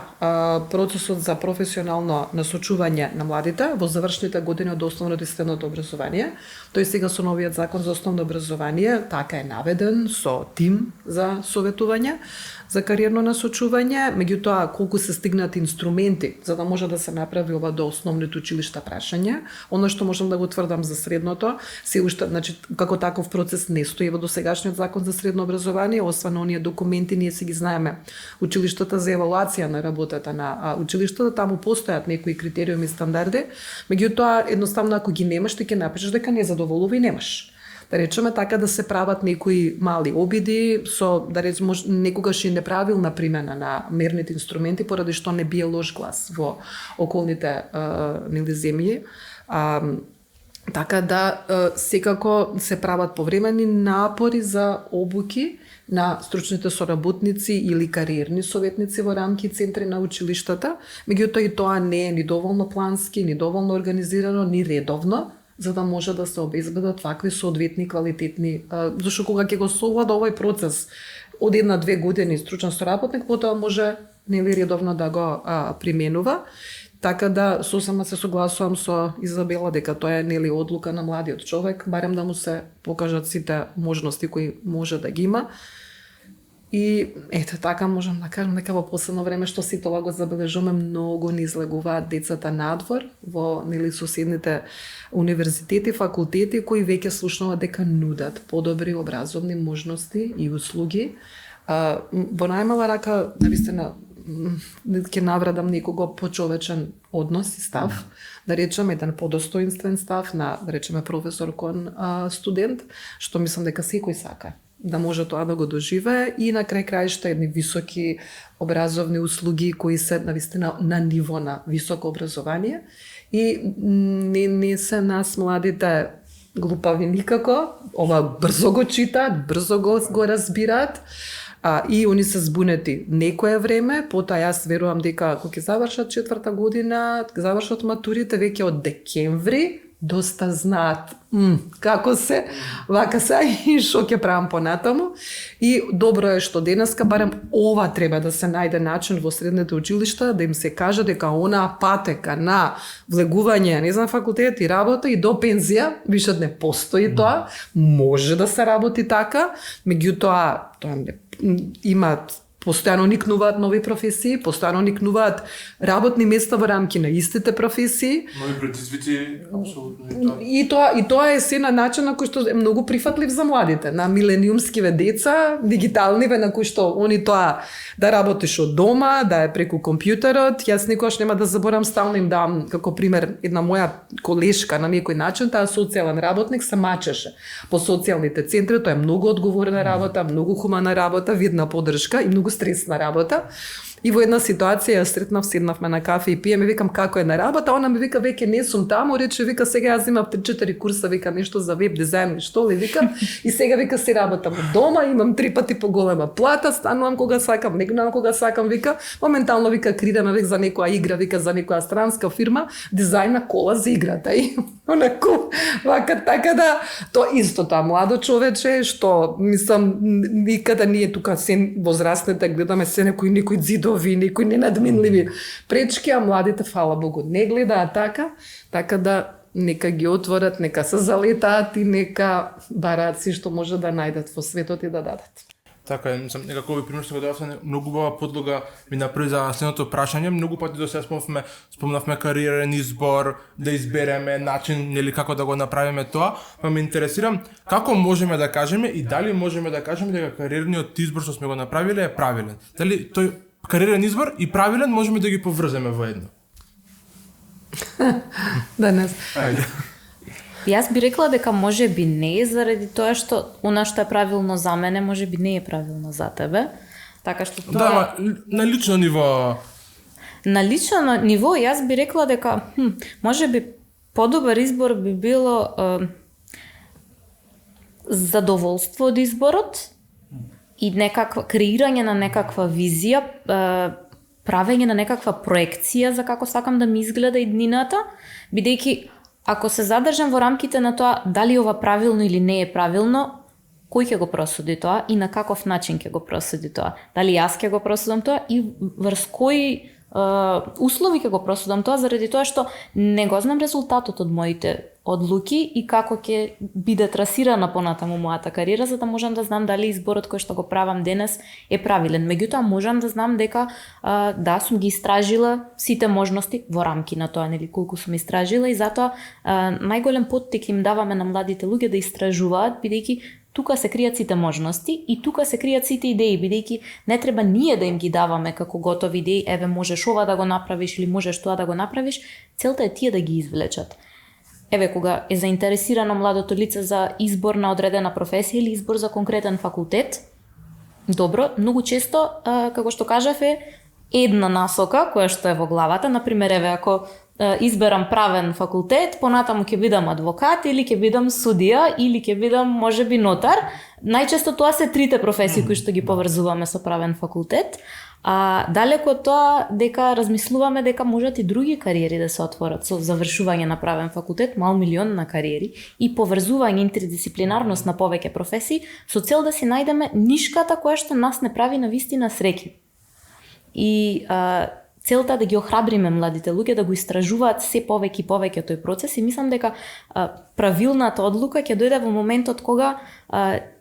Speaker 3: процесот за професионално насочување на младите во завршните години од основното и средното образование, тој сега со новиот закон за основно образование така е наведен со тим за советување, за кариерно насочување, меѓутоа колку се стигнат инструменти за да може да се направи ова до основните училишта прашање, оно што можам да го тврдам за средното, се уште, значи како таков процес не стои во досегашниот закон за средно образование, освен оние документи ние си ги знаеме. Училиштата за евалуација на работата на училиштата, таму постојат некои критериуми и стандарди, меѓутоа едноставно ако ги немаш, ти ќе напишеш дека не задоволува и немаш. Да речеме така да се прават некои мали обиди со, да речеме, некогаш и неправилна примена на мерните инструменти поради што не бие лош глас во околните нели земји. Така да секако се прават повремени напори за обуки на стручните соработници или кариерни советници во рамки и центри на училиштата, меѓутоа и тоа не е ни доволно плански, ни доволно организирано, ни редовно, за да може да се обезбедат вакви соодветни квалитетни, зашто кога ќе го совлада овој процес од 1-2 години стручен соработник, потоа може нели редовно да го применува. Така да сосема се согласувам со Изабела дека тоа е нели одлука на младиот човек, барем да му се покажат сите можности кои може да ги има. И ете така можам да кажам дека во последно време што си тоа го забележуваме, многу ни излегуваат децата надвор во нели соседните универзитети, факултети кои веќе слушнуваат дека нудат подобри образовни можности и услуги. Во најмала рака, навистина, ќе навредам некого почовечен однос и став, да речем еден подостоинствен став на, да речеме, професор кон студент, што мислам дека секој сака да може тоа да го доживее и на крај краишта едни високи образовни услуги кои се навистина на ниво на високо образование и не се нас младите глупави никако, ова брзо го читаат, брзо го разбираат, и они се збунети некое време, потоа јас верувам дека кога ќе завршат 4-та година, завршат матурите веќе од декември, доста знаат како се, вака се и што ќе правам понатаму. И добро е што денеска барем ова треба да се најде начин во средните училишта, да им се каже дека онаа патека на влегување, не знам, факултет и работа и до пензија, више не постои тоа, може да се работи така, меѓутоа тоа има Постојано никнуваат нови професии, постојано никнуваат работни места во рамки на истите професии.
Speaker 2: Нови предизвици, апсолутно и тоа.
Speaker 3: И тоа е се на начин на кој што е многу прифатлив за младите, на милениумскиве деца, дигиталниве на кои што они тоа да работиш од дома, да е преку компјутерот. Јас никогаш нема да заборам, стално им давам како пример една моја колешка на некој начин, таа социјален работник се мачеше по социјалните центри, тоа е многу одговорна работа, многу хумана работа, видна подршка и многу стресна работа. И во една ситуација ја сретнав, седнавме на кафе и пиеме, викам како е на работа, она ми вика веќе не сум таму, рече вика сега јас имам 3-4 курса, вика нешто за веб дизајн и што ли вика, и сега вика се работам од дома, имам 3 пати поголема плата, станувам кога сакам, не гнам кога сакам, вика, моментално вика крираме век за некоја игра, вика за некоја странска фирма, дизајн на кола за играта и онаку вака така да тоа исто тоа младо човече што мислам никада ние тука се возрастните гледаме се некои ѕидови, некои ненадминливи пречки, а младите фала Богу не гледаат така да нека ги отворат, нека се залетаат и нека бараат си што може да најдат во светот и да дадат.
Speaker 2: Така е, некако овој пример што го дававте, многу убава подлога ми направи за следното прашање. Многу пати до сега спомнавме кариерен избор, да избереме начин, нели како да го направиме тоа, па ме интересирам како можеме да кажеме и дали можеме да кажеме дека кариерниот избор што сме го направиле е правилен. Дали тој кариерен избор и правилен можеме да ги поврземе во едно?
Speaker 3: Денес.
Speaker 2: Ајде.
Speaker 4: Јас би рекла дека може би не, заради тоа што она што е правилно за мене, може би не е правилно за тебе. Така што тоа...
Speaker 2: Да, на лично ниво...
Speaker 4: На лично ниво јас би рекла дека може би подобар избор би било задоволство од изборот и некаква креирање на некаква визија, правење на некаква проекција за како сакам да ми изгледа иднината, бидејќи ако се задржам во рамките на тоа дали ова правилно или не е правилно, кој ќе го просуди тоа и на каков начин ќе го просуди тоа? Дали јас ќе го просудам тоа и врз кои услови ќе го просудам тоа, заради тоа што не го знам резултатот од моите одлуки и како ќе биде трасирана понатаму мојата кариера, за да можам да знам дали изборот кој што го правам денес е правилен. Меѓутоа можам да знам дека да сум ги истражила сите можности во рамки на тоа, нели колку сум истражила, и затоа најголем поттик им даваме на младите луѓе да истражуваат, бидејќи тука се кријат сите можности и тука се кријат сите идеи, бидејќи не треба ние да им ги даваме како готови идеи, еве можеш ова да го направиш или можеш тоа да го направиш, целта е тие да ги извлечат. Еве кога е заинтересирано младото лице за избор на одредена професија или избор за конкретен факултет, добро, многу често, како што кажав, е една насока која што е во главата, например, еве ако изберам правен факултет, понатаму ќе бидам адвокат или ќе бидам судија или ќе бидам можеби нотар. Најчесто тоа се трите професии кои што ги поврзуваме со правен факултет. А далеко од тоа дека размислуваме дека можат и други кариери да се отворат со завршување на правен факултет, мал милион на кариери и поврзување интердисциплинарност на повеќе професии со цел да си најдеме нишката која што нас не прави на вистина среќи. И целта да ги охрабриме младите луѓе да го истражуваат се повеќе и повеќе тој процес и мислам дека правилната одлука ќе дојде во моментот кога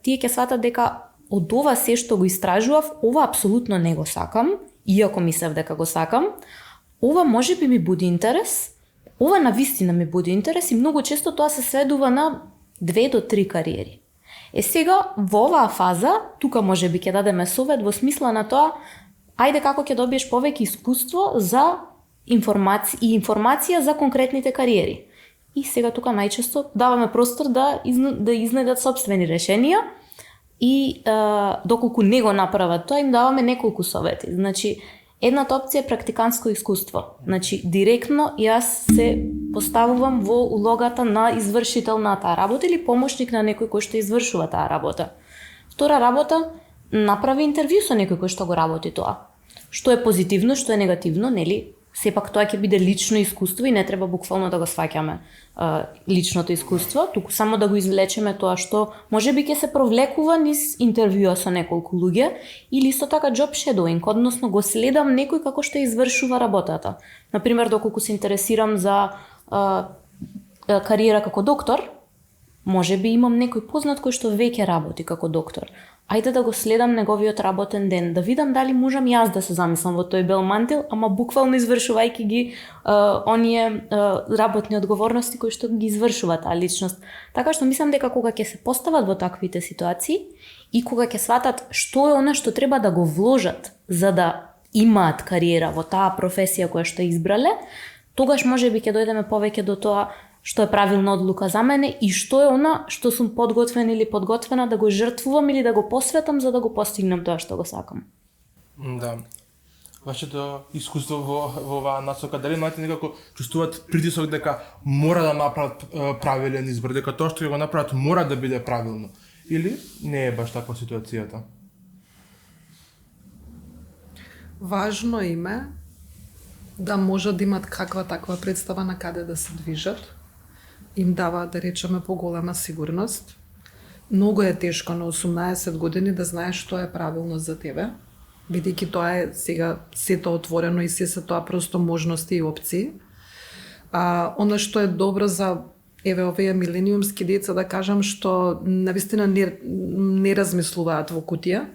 Speaker 4: тие ќе сватат дека од ова се што го истражував, ова апсолутно не го сакам, иако мислев дека го сакам, ова можеби ми буди интерес, ова навистина ми буди интерес и многу често тоа се сведува на 2 до 3 кариери. Сега во оваа фаза, тука можеби ќе дадеме совет во смисла на тоа ајде како ќе добиеш повеќе искуство за информација за конкретните кариери. И сега тука најчесто даваме простор да изнедат сопствени решенија и доколку не го направат тоа, им даваме неколку совети. Значи, едната опција е практиканско искуство. Значи, директно јас се поставувам во улогата на извршител на таа работа или помошник на некој кој што извршува таа работа. Втора работа, направи интервју со некој кој што го работи тоа. Што е позитивно, што е негативно, нели? Сепак тоа ќе биде лично искуство и не треба буквално да го сваќаме личното искуство, туку само да го извлечеме тоа што можеби ќе се провлекува низ интервјуа со неколку луѓе или исто така job shadowing, односно го следам некој како што извршува работата. Например, доколку се интересирам за кариера како доктор, можеби имам некој познат кој што веќе работи како доктор. ајде да го следам неговиот работен ден, да видам дали можам јас да се замислам во тој бел мантил, ама буквално извршувајќи ги оние работни одговорности кои што ги извршува таа личност. Така што мислам дека кога ќе се постават во таквите ситуации и кога ќе сватат што е она што треба да го вложат за да имаат кариера во таа професија која што избрале, тогаш можеби ќе дојдеме повеќе до тоа што е правилна одлука за мене и што е она што сум подготвен или подготвена да го жртвувам или да го посветам за да го постигнем тоа што го сакам.
Speaker 2: Да. Вашето искуство во оваа насока, дали младите некако чувствуваат притисок дека мора да направат правилен избор, дека тоа што ќе го направат мора да биде правилно? Или не е баш таква ситуацијата?
Speaker 3: Важно им е да можат да имат каква таква представа на каде да се движат. Им дава, да речеме, поголема сигурност. Многу е тешко на 18 години да знаеш што е правилно за тебе, бидејќи тоа е сега сето отворено и се тоа просто можности и опции. Она што е добро за овие милениумски деца, да кажам, што навистина не размислуваат во кутија,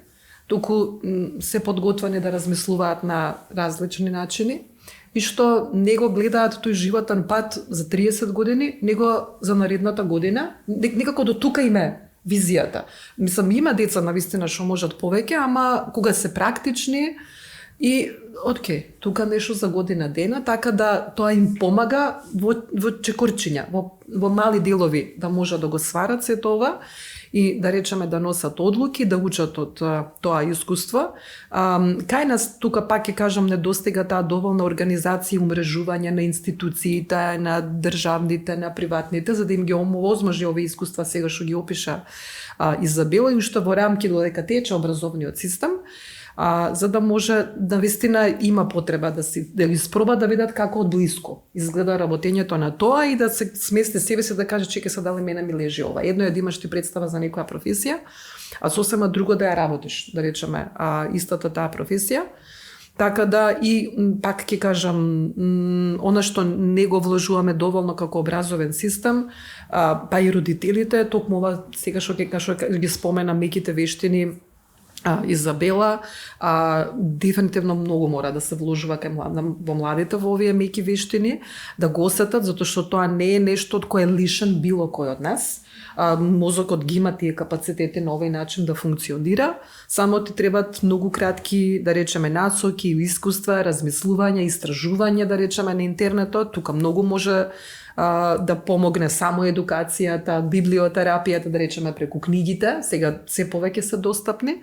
Speaker 3: туку се подготвени да размислуваат на различни начини и што не го гледаат тој животен пат за 30 години, него за наредната година. Некако до тука име визијата. Мислам, има деца навистина што можат повеќе, ама кога се практични и тука нешто за година дена, така да тоа им помага во чекорчиња, во мали делови да можат да го сварат се тоа и да речеме да носат одлуки, да учат од тоа искуство. Кај нас тука пак ќе кажам недостига таа доволна организација и умрежување на институциите, на државните, на приватните, за да им ги овозможи овие искуства сега што ги опиша Изабела и уште во рамки додека тече образовниот систем. За да може да вистина има потреба да испроба да видат како од блиско изгледа работењето на тоа и да се смести себе си да каже чеке се дали мене ми лежи ова. Едно е да имаш ти представа за некоја професија, а сосема друго да ја работиш, да речеме, истата таа професија. Така да и пак ќе кажам она што не го вложуваме доволно како образовен систем, па и родителите, токму ова сега што ги спомена меките вештини Изабела, дефинитивно многу мора да се вложува во младите во овие меки вештини, да го осетат, затоа што тоа не е нешто од кое е лишен било кој од нас. Мозокот ги има тие капацитети на овој начин да функционира, само ти требаат многу кратки, да речеме, насоки, искуства, размислување, истражување, да речеме, на интернетот. Тука многу може да помогне само едукацијата, библиотерапијата, да речеме, преку книгите, сега се повеќе се достапни,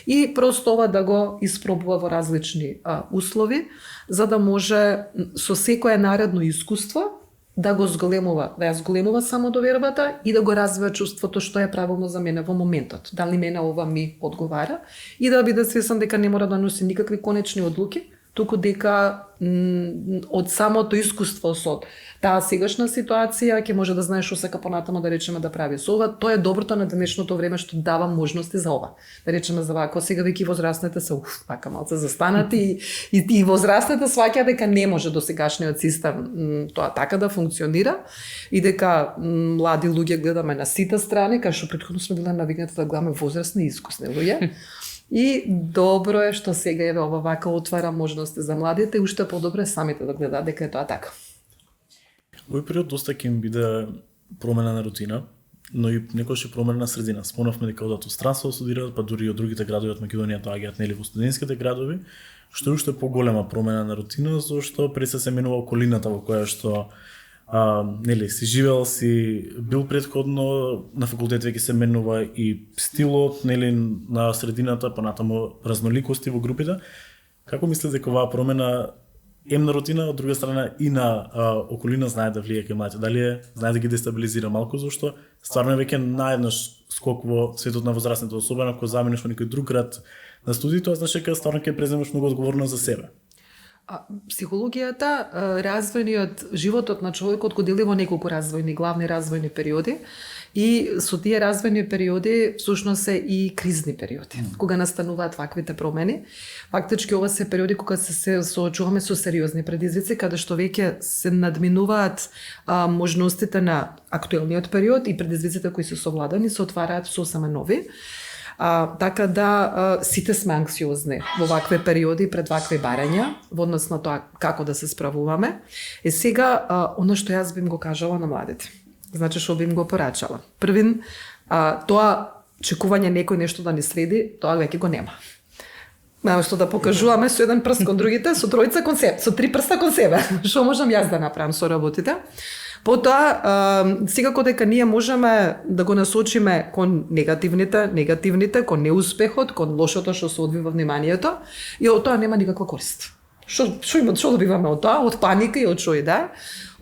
Speaker 3: и просто ова да го испробува во различни услови, за да може со секое наредно искуство да го зголемува, да ја зголемува самодовербата и да го развива чувството што е правилно за мене во моментот. Дали мене ова ми одговара и да биде свесен дека не мора да носи никакви конечни одлуки, туку дека од самото искуство со таа сегашна ситуација ќе може да знаеш што сека понатаму, да речеме, да прави со ова. Тоа е доброто на денешното време што дава можности за ова. Да речеме за вако, сега веќе возрастните се пака малце застанати и возрастните сваќаат дека не може до сегашниот систем тоа така да функционира и дека млади луѓе гледаме на сите страни, кај што претходно сме биле навигнати да гледаме возрастни и искусни луѓе. И добро е што сега еве ова вака отвара можности за младите и уште подобро самите да гледаат дека е тоа така.
Speaker 1: Овој период доста ќе им биде промена на рутина, но и некојаш е промена на средина. Спомнавме дека одат од странство да студираат, па дури и од другите градови од Македонија доаѓаат нели во студентските градови, што е уште поголема промена на рутина, зашто пред се менува околината во која што нели си живеел, си бил предходно, на факултет веќе се менува и стилот нели на средината, па натаму разноликости во групите. Како мислите дека оваа промена на рутина, од друга страна и на околина знае да влие кај младите? Дали знае да ги дестабилизира малку, зашто стварно веќе наеднаш скок во светот на возрастните, особено ако замениш во некој друг град на студии, тоа значи дека стварно ќе преземеш многу одговорност за себе.
Speaker 3: Психологијата, развојниот животот на човекот го дели во неколку главни развојни периоди и со тие развојни периоди всушност се и кризни периоди, кога настануваат ваквите промени. Фактички ова се периоди кога се соочуваме со сериозни предизвици, каде што веќе се надминуваат можностите на актуелниот период и предизвиците кои се совладани се отвараат сосема нови. Така да сите сме анксиозни во вакви периоди пред вакви барања во однос на тоа како да се справуваме. Сега она што јас бим го кажала на младите. Значи што бим го порачала. Првин, тоа чекување некој нешто да ни следи, тоа веќе го нема. Нема што да покажуваме со еден прст кон другите, со тројца кон себе, со три прста кон себе. Што можам јас да направам со работите? Потоа, секако дека ние можеме да го насочиме кон негативните, кон неуспехот, кон лошото што се одвива вниманието, и од тоа нема никаква корист. Што добиваме од тоа? Од паника и од што и да.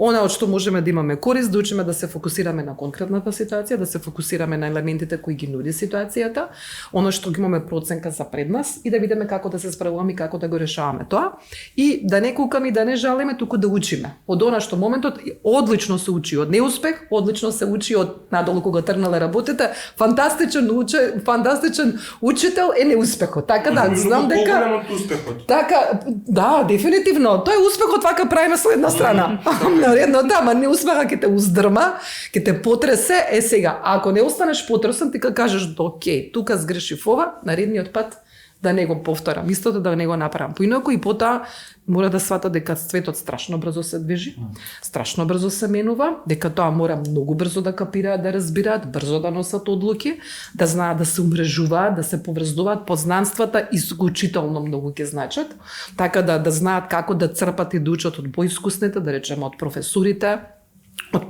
Speaker 3: Она од што можеме да имаме корист, да учиме да се фокусираме на конкретната ситуација, да се фокусираме на елементите кои ги нуди ситуацијата, она што ги имаме проценка за пред нас и да видиме како да се справуваме и како да го решаваме тоа. И да не кукаме и да не жалиме, туку да учиме. Од она што моментот одлично се учи од неуспех, одлично се учи од надолу кога трнале работите, фантастичен учител е неуспехот. Така да знам дека така да, дефинитивно, тој успехот вака правиме со една страна. Редно да, ма неуспеха ќе те уздрма, ќе те потресе. Сега, ако не останеш потресен, ти ка кажеш, окей, тука сгрешив ова, наредниот пат да не го повторам, истото да не го направам. Поинаку и потоа мора да свата дека светот страшно брзо се движи, страшно брзо се менува, дека тоа мора многу брзо да капираат, да разбираат, брзо да носат одлуки, да знаат да се умрежуваат, да се поврзуваат, познанствата исклучително многу ќе значат, така да знаат како да црпат и да учат од поискусните, да речеме од професорите,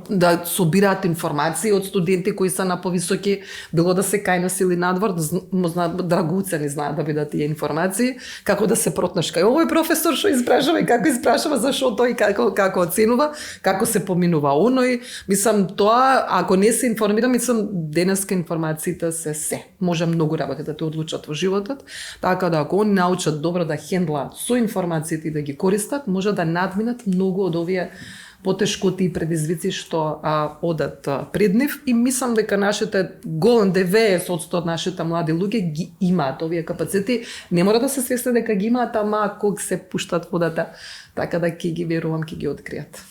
Speaker 3: да собираат информации од студенти кои се на повисоки, било да се кај нас или надвор, драгуцени знаат да бидат тие информации, како да се протнеш кај овој професор што испрашува и како испрашува зашо тој како оценува, како се поминува оној. Мислам, тоа ако не се информирам, мислам денеска информациите се може многу работи да те одлучат во животот, така да ако они научат добро да хендлаат со информациите и да ги користат, може да надминат многу од овие потешкоти и предизвици што одат пред нив, и мислам дека нашите голем 90% од нашите млади луѓе ги имаат овие капацитети. Не мора да се свесни дека ги имаат, ама кога се пуштат водата, така да ќе ги верувам, ќе ги откријат.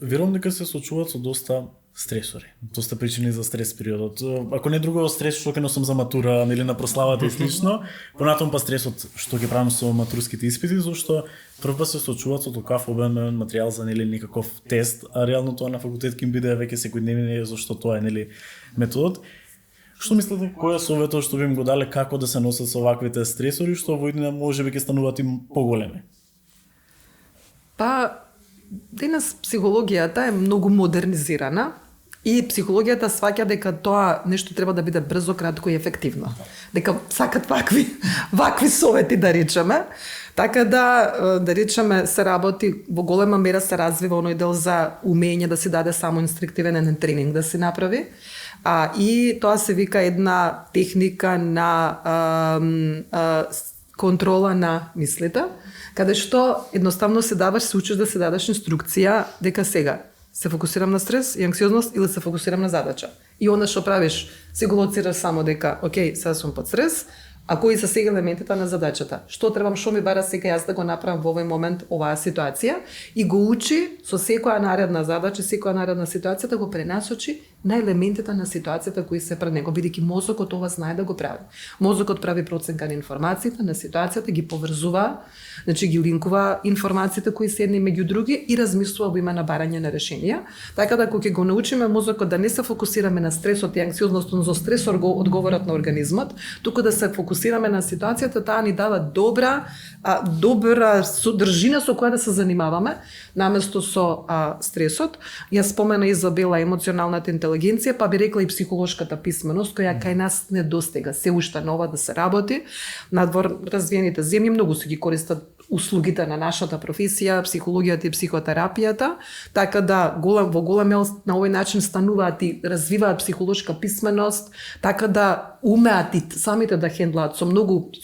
Speaker 1: Верувам дека се сочуваат со доста стресори, доста причини за стрес периодот. Ако не друго стрес што ќе носам за матура или на прославата и слично, понатаму па стресот што ќе правам со матурските испити, зашто прв се сочуваат со такав обемен материјал за некаков тест, а реално тоа на факултет ќе им биде веќе секојдневни, зашто тоа е методот. Што мислите, кој е советот што би им го дале како да се носат со ваквите стресори што во иднина можеби ќе стануваат им поголеми?
Speaker 3: Па денес психологијата е многу модернизирана и психологијата сваќа дека тоа нешто треба да биде брзо, кратко и ефективно. Дека сакат вакви совети да речеме. Така да речеме се работи во голема мера, се развива оној дел за умење да се даде само инструктивен тренинг да се направи. И тоа се вика една техника на контрола на мислите, каде што едноставно се учиш да се дадеш инструкција дека сега се фокусирам на стрес и анксиозност или се фокусирам на задача. И она што правиш, се го лоцираш само дека, окей, сега сум под стрес, а кои се сега елементите на задачата? Што требам, што ми бара сега јас да го направам во овој момент оваа ситуација, и го учи со секоја наредна задача, секоја наредна ситуација да го пренасочи на елементите на ситуацијата кои се пред него, бидејќи мозокот ова знае да го прави. Мозокот прави проценка на информациите, на ситуацијата, ги поврзува, значи ги линкува информациите кои се едни меѓу други и размислува во име на барање на решенија. Така да кога ќе го научиме мозокот да не се фокусираме на стресот и анксиозноста, за стресор го одговорат на организмот, туку да се фокусираме на ситуацијата, таа ни дава добра содржина со која да се занимаваме, наместо со стресот. Јас спомена Изабела емоционалната интелигенција, па би рекла и психолошката писменост, која кај нас недостига, се уште нова да се работи. Надвор развиените земји многу се ги користат услугите на нашата професија, психологијата и психотерапијата, така да во голем на овој начин стануваат и развиваат психолошка писменост, така да умеат и самите да хендлаат со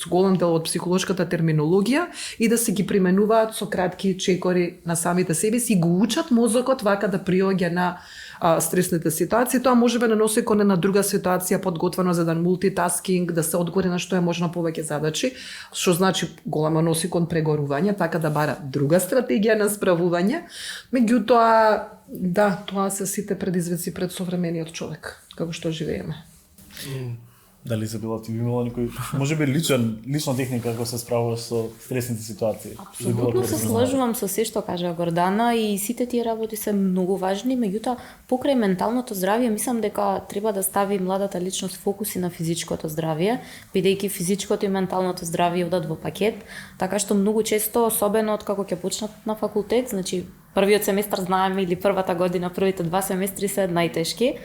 Speaker 3: голем дел од психолошката терминологија и да се ги применуваат со кратки чекори на самите себе си, го учат мозокот вака да приоѓа на стресните ситуации. Тоа можеби да носи кон една друга ситуација подготвено за да мултитаскинг, да се одговори на што е можно повеќе задачи, што значи голема носи кон прегорување, така да бара друга стратегија на справување. Меѓутоа, да, тоа се сите предизвици пред современиот човек, како што живееме.
Speaker 1: Дали се било ти имало некој можеби лична техника како се справуваш со стресните ситуации?
Speaker 4: Апсолутно се сложувам со се што кажа Гордана и сите тие работи се многу важни, меѓутоа покрај менталното здравје мислам дека треба да стави младата личност фокус и на физичкото здравје, бидејќи физичкото и менталното здравје одат во пакет, така што многу често, особено од како ќе почнат на факултет, значи првиот семестар знаеме или првата година, првите 2 семестри се најтешки,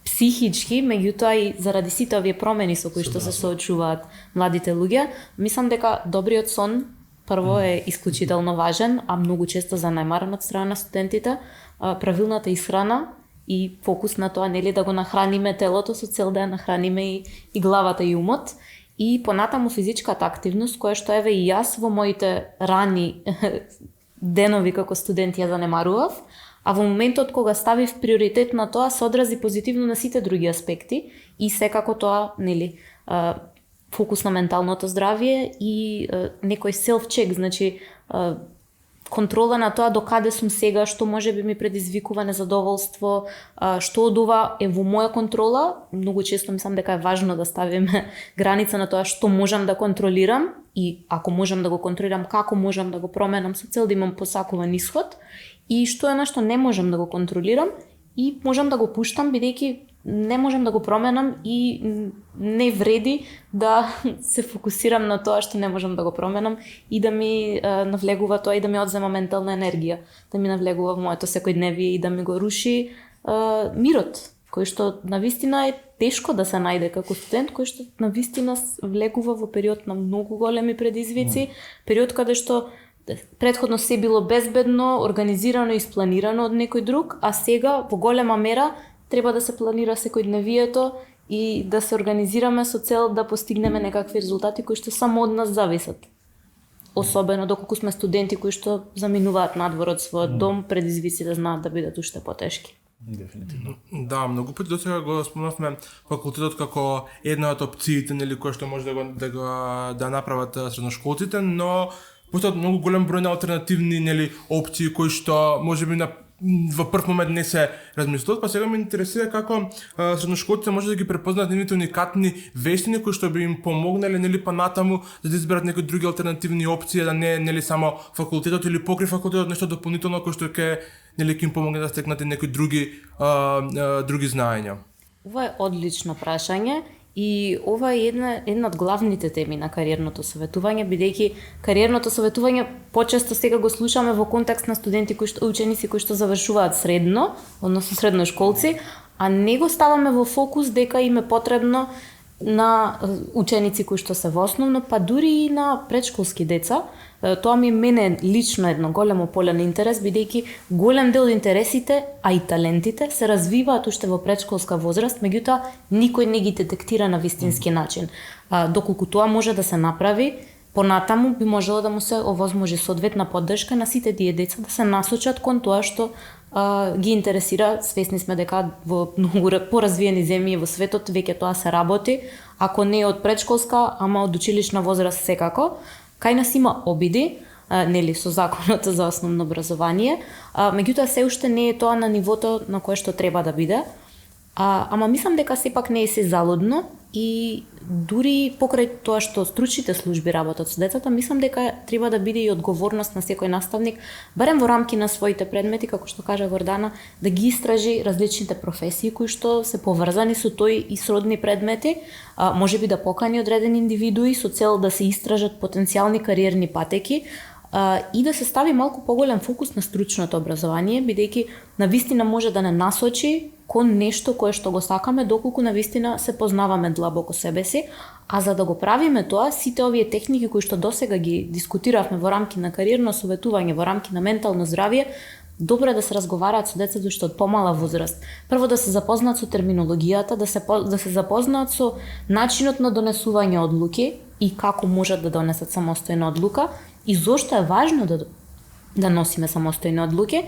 Speaker 4: психички, меѓутоа и заради сите овие промени со кои што се соочуваат младите луѓе, мислам дека добриот сон прво е исклучително важен, а многу често занемарен од страна на студентите, правилната исхрана и фокус на тоа нели да го нахраниме телото со цел да ја нахраниме и главата и умот. И понатаму физичката активност, која што еве и јас во моите рани денови како студент ја занемарував, а во моментот кога ставив приоритет на тоа се одрази позитивно на сите други аспекти и секако тоа, нели, фокус на менталното здравје и некој селф-чек, значи контрола на тоа до каде сум сега, што може би ми предизвикува незадоволство, што од ова е во моја контрола. Многу често мислам дека е важно да ставиме граница на тоа што можам да контролирам и ако можам да го контролирам, како можам да го променам со цел да имам посакуван исход и што е нешто не можам да го контролирам и можам да го пуштам бидејќи не можам да го променам и не вреди да се фокусирам на тоа што не можам да го променам и да ми навлегува тоа и да ми одзема ментална енергија, да ми навлегува во моето секојдневие и да ми го руши мирот, кој што навистина е тешко да се најде како студент, кој што навистина влегува во период на многу големи предизвици, период каде што претходно се било безбедно, организирано и спланирано од некој друг, а сега во голема мера треба да се планира секојдневието и да се организираме со цел да постигнеме некакви резултати кои што само од нас зависат. Особено доколку сме студенти кои што заминуваат надвор од својот дом, предизвиците знаат да бидат уште потешки.
Speaker 1: Дефинитивно.
Speaker 2: Да, многу пати досега го спомнавме факултетот како една од опциите нели која што може да направат средношколците, но постојат многу голем број на алтернативни нели опции кои што можеби во прв момент не се размислуваат, па сега ме интересира како средношколците може да ги препознаат нивните уникатни вештини кои што би им помогнале нели па натаму за да изберат некои други алтернативни опции, да не нели само факултетот или покрај факултетот нешто дополнително кој што ќе нели ќе им помогне да стекнат некои други знаења.
Speaker 4: Ова е одлично прашање. И ова е една од главните теми на кариерното советување, бидејќи кариерното советување почесто сега го слушаме во контекст на студенти ученици кои што завршуваат средно, односно средношколци, а не го ставаме во фокус дека им е потребно на ученици кои што се во основно, па дури и на предшколски деца. Тоа ми мене лично едно големо поле на интерес, бидејќи голем дел од интересите, а и талентите се развиваат уште во предшколска возраст, меѓутоа никој не ги детектира на вистински начин. Доколку тоа може да се направи, понатаму би можело да му се овозможи соодветна поддршка на сите тие деца да се насочат кон тоа што ги интересира. Свесни сме дека во многу поразвиени земји во светот веќе тоа се работи, ако не од предшколска, ама од училишна возраст секако. Кај нас има обиди, нели со законот за основно образование, меѓутоа се уште не е тоа на нивото на кое што треба да биде. Ама мислам дека сепак не е се залудно и дури покрај тоа што стручните служби работат со децата, мислам дека треба да биде и одговорност на секој наставник, барем во рамки на своите предмети, како што кажа Гордана, да ги истражи различните професии кои што се поврзани со тој и сродни предмети, можеби да покани одредени индивидуи со цел да се истражат потенцијални кариерни патеки, и да се стави малку поголем фокус на стручното образование, бидејќи навистина може да не насочи кон нешто кое што го сакаме, доколку навистина се познаваме длабоко себе си, а за да го правиме тоа, сите овие техники кои што досега ги дискутиравме во рамки на кариерно советување, во рамки на ментално здравје, добро е да се разговараат со децата уште од помала возраст. Прво да се запознаат со терминологијата, да се запознаат со начинот на донесување одлуки и како можат да донесат самостојна одлука и зошто е важно да носиме самостојни одлуки,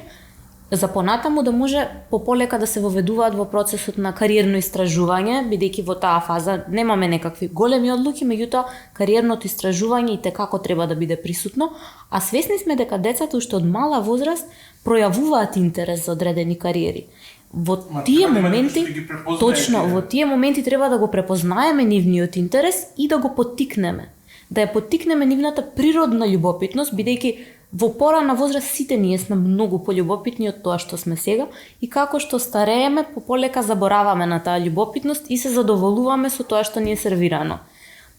Speaker 4: за понатаму да може пополека да се воведуваат во процесот на кариерно истражување, бидејќи во таа фаза немаме некакви големи одлуки, меѓутоа кариерното истражување и како треба да биде присутно, а свесни сме дека децата уште од мала возраст пројавуваат интерес за одредени кариери. во тие моменти, точно, во тие моменти треба да го препознаеме нивниот интерес и да го поттикнеме. Да ја поттикнеме нивната природна љубопитност, бидејќи во порана возраст сите ние сме многу пољубопитни од тоа што сме сега и како што старееме, полека забораваме на таа љубопитност и се задоволуваме со тоа што ни е сервирано.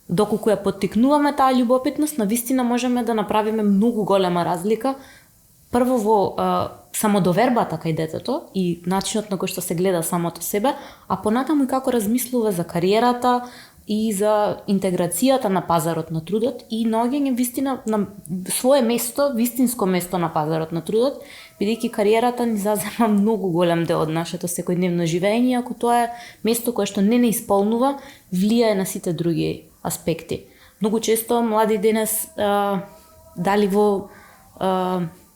Speaker 4: Доколку ја поттикнуваме таа љубопитност, навистина можеме да направиме многу голема разлика прво во самодовербата кај детето и начинот на кој што се гледа самото себе, а понатаму и како размислува за кариерата и за интеграцијата на пазарот на трудот и наоѓање вистина на свое место, вистинско место на пазарот на трудот, бидејќи кариерата ни зазема многу голем дел од нашето секојдневно живење, ако тоа е место кое што не исполнува, влијае на сите други аспекти. Многу често млади денес дали во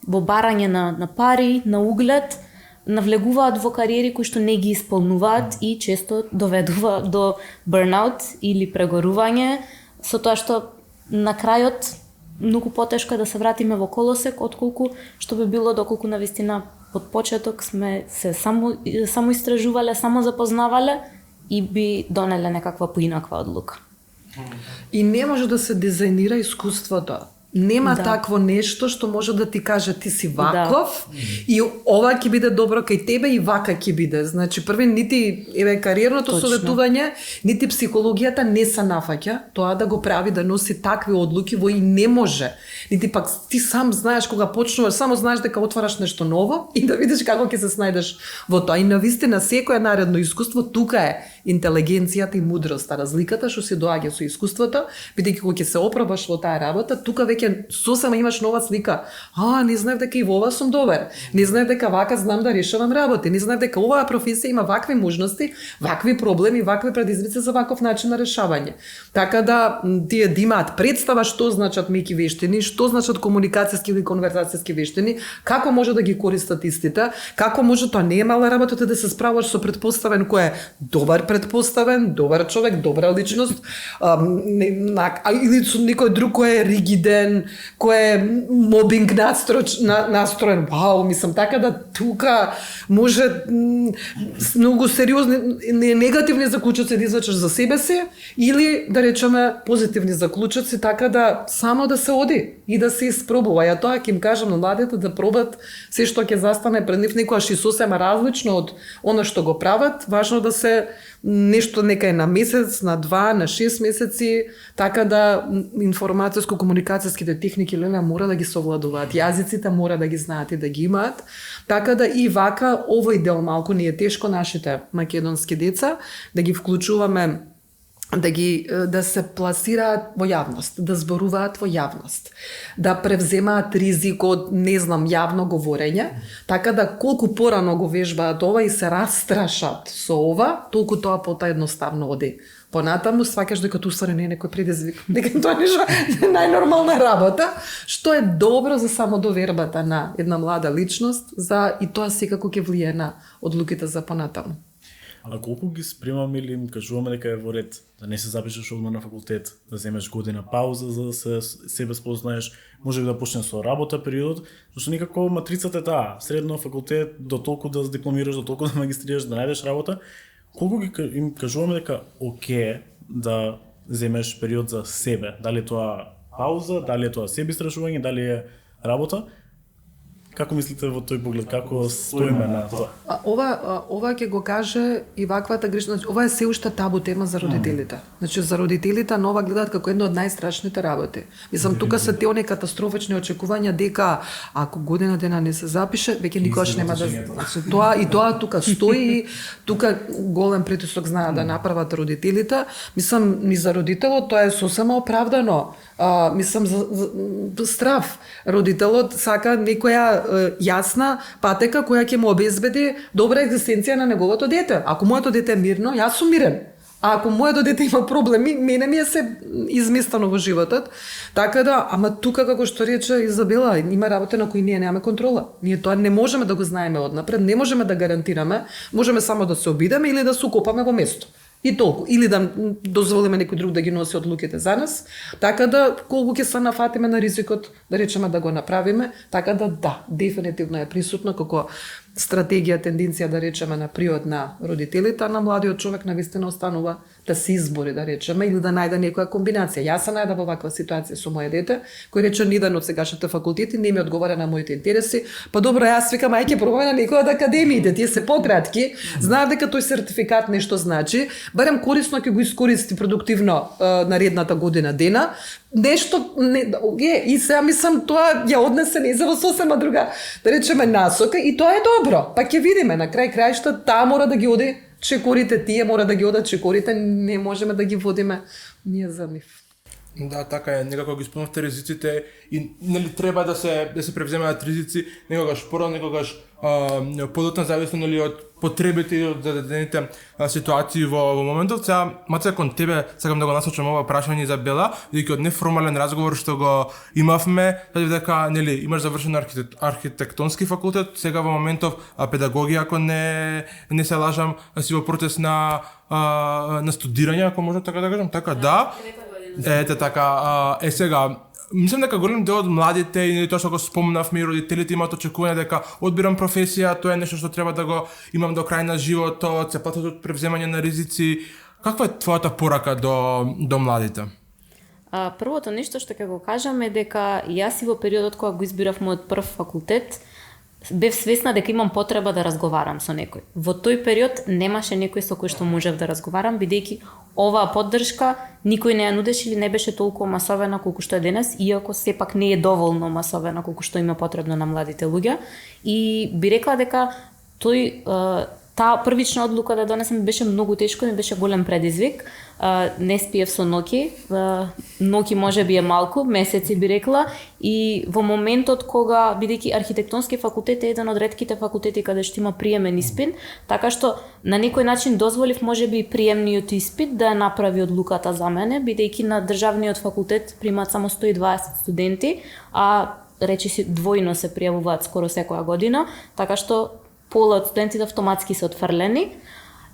Speaker 4: барање на пари, на углед, навлегуваат во кариери кои што не ги исполнуваат и често доведува до burnout или прегорување, со тоа што на крајот многу потешко е да се вратиме во колосек отколку што би било доколку навистина од почеток сме се само истражувале, само запознавале и би донеле некаква поинаква одлука.
Speaker 3: И не може да се дизајнира искуството. Нема такво нешто што може да ти каже ти си ваков и ова ќе биде добро кај тебе и вака ќе биде. Значи први нити кариерното советување, нити психологијата не се нафаќа тоа да го прави да носи такви одлуки во и не може. Нити пак ти сам знаеш кога почнуваш, само знаеш дека отвараш нешто ново и да видиш како ќе се снајдеш во тоа. И навистина секое наредно искуство тука е интелигенцијата и мудроста. Разликата што се доаѓа со искуството, бидејќи кога ќе се опробаш во таа работа, тука веќе сосема имаш нова слика. Не знаев дека и во ова сум добар. Не знаев дека вака знам да решавам работи. Не знаев дека оваа професија има вакви можности, вакви проблеми, вакви предизвици за ваков начин на решавање. Така да тие да имаат представа што значат меки вештини, што значат комуникацијски или конверзацијски вештини, како може да ги користат истите, како може тоа не е мала работа да се справаш со предпоставен кој е добар предпоставен, добар човек, добра личност, или со некој друг кој е ригиден, кој е мобинг настроен. Вау, мислам, така да тука може многу сериозни негативни заклучоци да извлечеш за себе си или да речеме позитивни заклучоци, така да само да се оди и да се испробува. Ја тоа ќе им кажам на младите да пробат се што ќе застане пред нив некојаш и сосема различно од она што го прават. Важно да се нешто нека е на месец, на 2, на 6 месеци, така да информацијско-комуникацијските техники мора да ги совладуваат, јазиците мора да ги знаат и да ги имаат, така да и вака овој дел малку ни е тешко нашите македонски деца да ги вклучуваме да се пласираат во јавност, да зборуваат во јавност, да превземаат ризик од, не знам, јавно говорење, така да колку порано го вежбаат ова и се растрашат со ова, толку тоа поедноставно оди. Понатаму сваќаш дека тоа ствари не е некој предизвик, дека тоа нешто е најнормална работа, што е добро за самодовербата на една млада личност, и тоа секако ќе влијае на одлуките за понатаму.
Speaker 1: А колку ги спремаме или им кажуваме дека е во ред да не се запишеш одма на факултет, да земеш година пауза за да себе спознаеш, може да почнеш со работа периодот, зашто некако матрицата е таа, средно факултет до толку да дипломираш, до толку да магистрираш, да најдеш работа, колку ги им кажуваме дека оке да земеш период за себе, дали тоа пауза, дали е тоа себе истражување, дали е работа. Како мислите во тој поглед, како стоиме на тоа?
Speaker 3: Ова ќе го каже и ваквата грешна, ова е се уште табу тема за родителите. Значи за родителите нова гледаат како една од најстрашните работи. Мислам, тука се тие катастрофични очекувања дека ако година дена не се запише, веќе никогаш нема да тоа тука стои и тука голем притисок знаат да направат родителите. Мислам, ни за родителот тоа е сосема оправдано. Мислам за страв. Родителот сака некоја јасна патека која ќе му обезбеди добра екзистенција на неговото дете. Ако моето дете е мирно, јас сум мирен. А ако моето дете има проблеми, мене ми е се изместено во животот. Така да, ама тука како што рече Изабела, има работи на кои ние немаме контрола. Ние тоа не можеме да го знаеме однапред, не можеме да гарантираме, можеме само да се обидеме или да се укопаме во место. И толку. Или да дозволиме некој друг да ги носи одлуките за нас, така да колку ќе се нафатиме на ризикот, да речеме да го направиме, така да, дефинитивно е присутно како стратегија, тенденција да речеме на приод на родителите, а на младиот човек навистина останува да се избори, да речеме, или да најде некоја комбинација. Јас се најдов во ваква ситуација со моје дете, кој рече ниден од сегашните факултети не ми одговара на моите интереси. Па добро, јас викам ајде ќе пробаме на некоја од академиите, тие се пократки, знаат дека тој сертификат нешто значи, барем корисно ќе го искористи продуктивно наредната година дена. Нешто и сега мислам тоа ја однесе не за во сосема друга, да речеме насока и тоа е добро. Па ќе видиме на крај крајшта таа мора да ги оди чекорите, тие мора да ги одат чекорите, не можеме да ги водиме ние за нив.
Speaker 2: Да, така е, некако ги спомнавте ризиците и нели треба да се превземаат ризици, некогаш порано, некогаш подотна, зависно нели од потребите и од зададените ситуации во моментот. Сега Маце, кон тебе сакам да го насочам ова прашање за Бела, бидејќи од неформален разговор што го имавме, кажи дека нели имаш завршен архитектонски факултет, сега во моментов педагогија, ако не се лажам, си во процес на студирање, ако можам така да кажам, така да. Ете така, сега мислам дека голем дел од младите и тоа што го спомнавме и родителите имаат очекување дека одбирам професија, тоа е нешто што треба да го имам до крај на животот, се платат од превземање на ризици. Каква е твојата порака до младите?
Speaker 4: Првото нешто што ќе го кажам е дека јас и во периодот кога го избирав мојот прв факултет, бев свесна дека имам потреба да разговарам со некој. Во тој период немаше некој со кој што можев да разговарам, бидејќи оваа поддршка никој не ја нудеше или не беше толку масовена колку што е денес, иако сепак не е доволно масовена колку што има потребно на младите луѓе. И би рекла дека таа првична одлука да донесам беше многу тешко, ми беше голем предизвик. Не спиев со ноќи, ноќи можеби е малку, месеци би рекла, и во моментот кога, бидејќи архитектонски факултет е еден од ретките факултети каде што има приемен испит, така што на некој начин дозволив можеби приемниот испит да ја направи одлуката за мене, бидејќи на државниот факултет примаат само 120 студенти, а речиси двојно се пријавуваат скоро секоја година, така што пола од студентите автоматски се отфрлени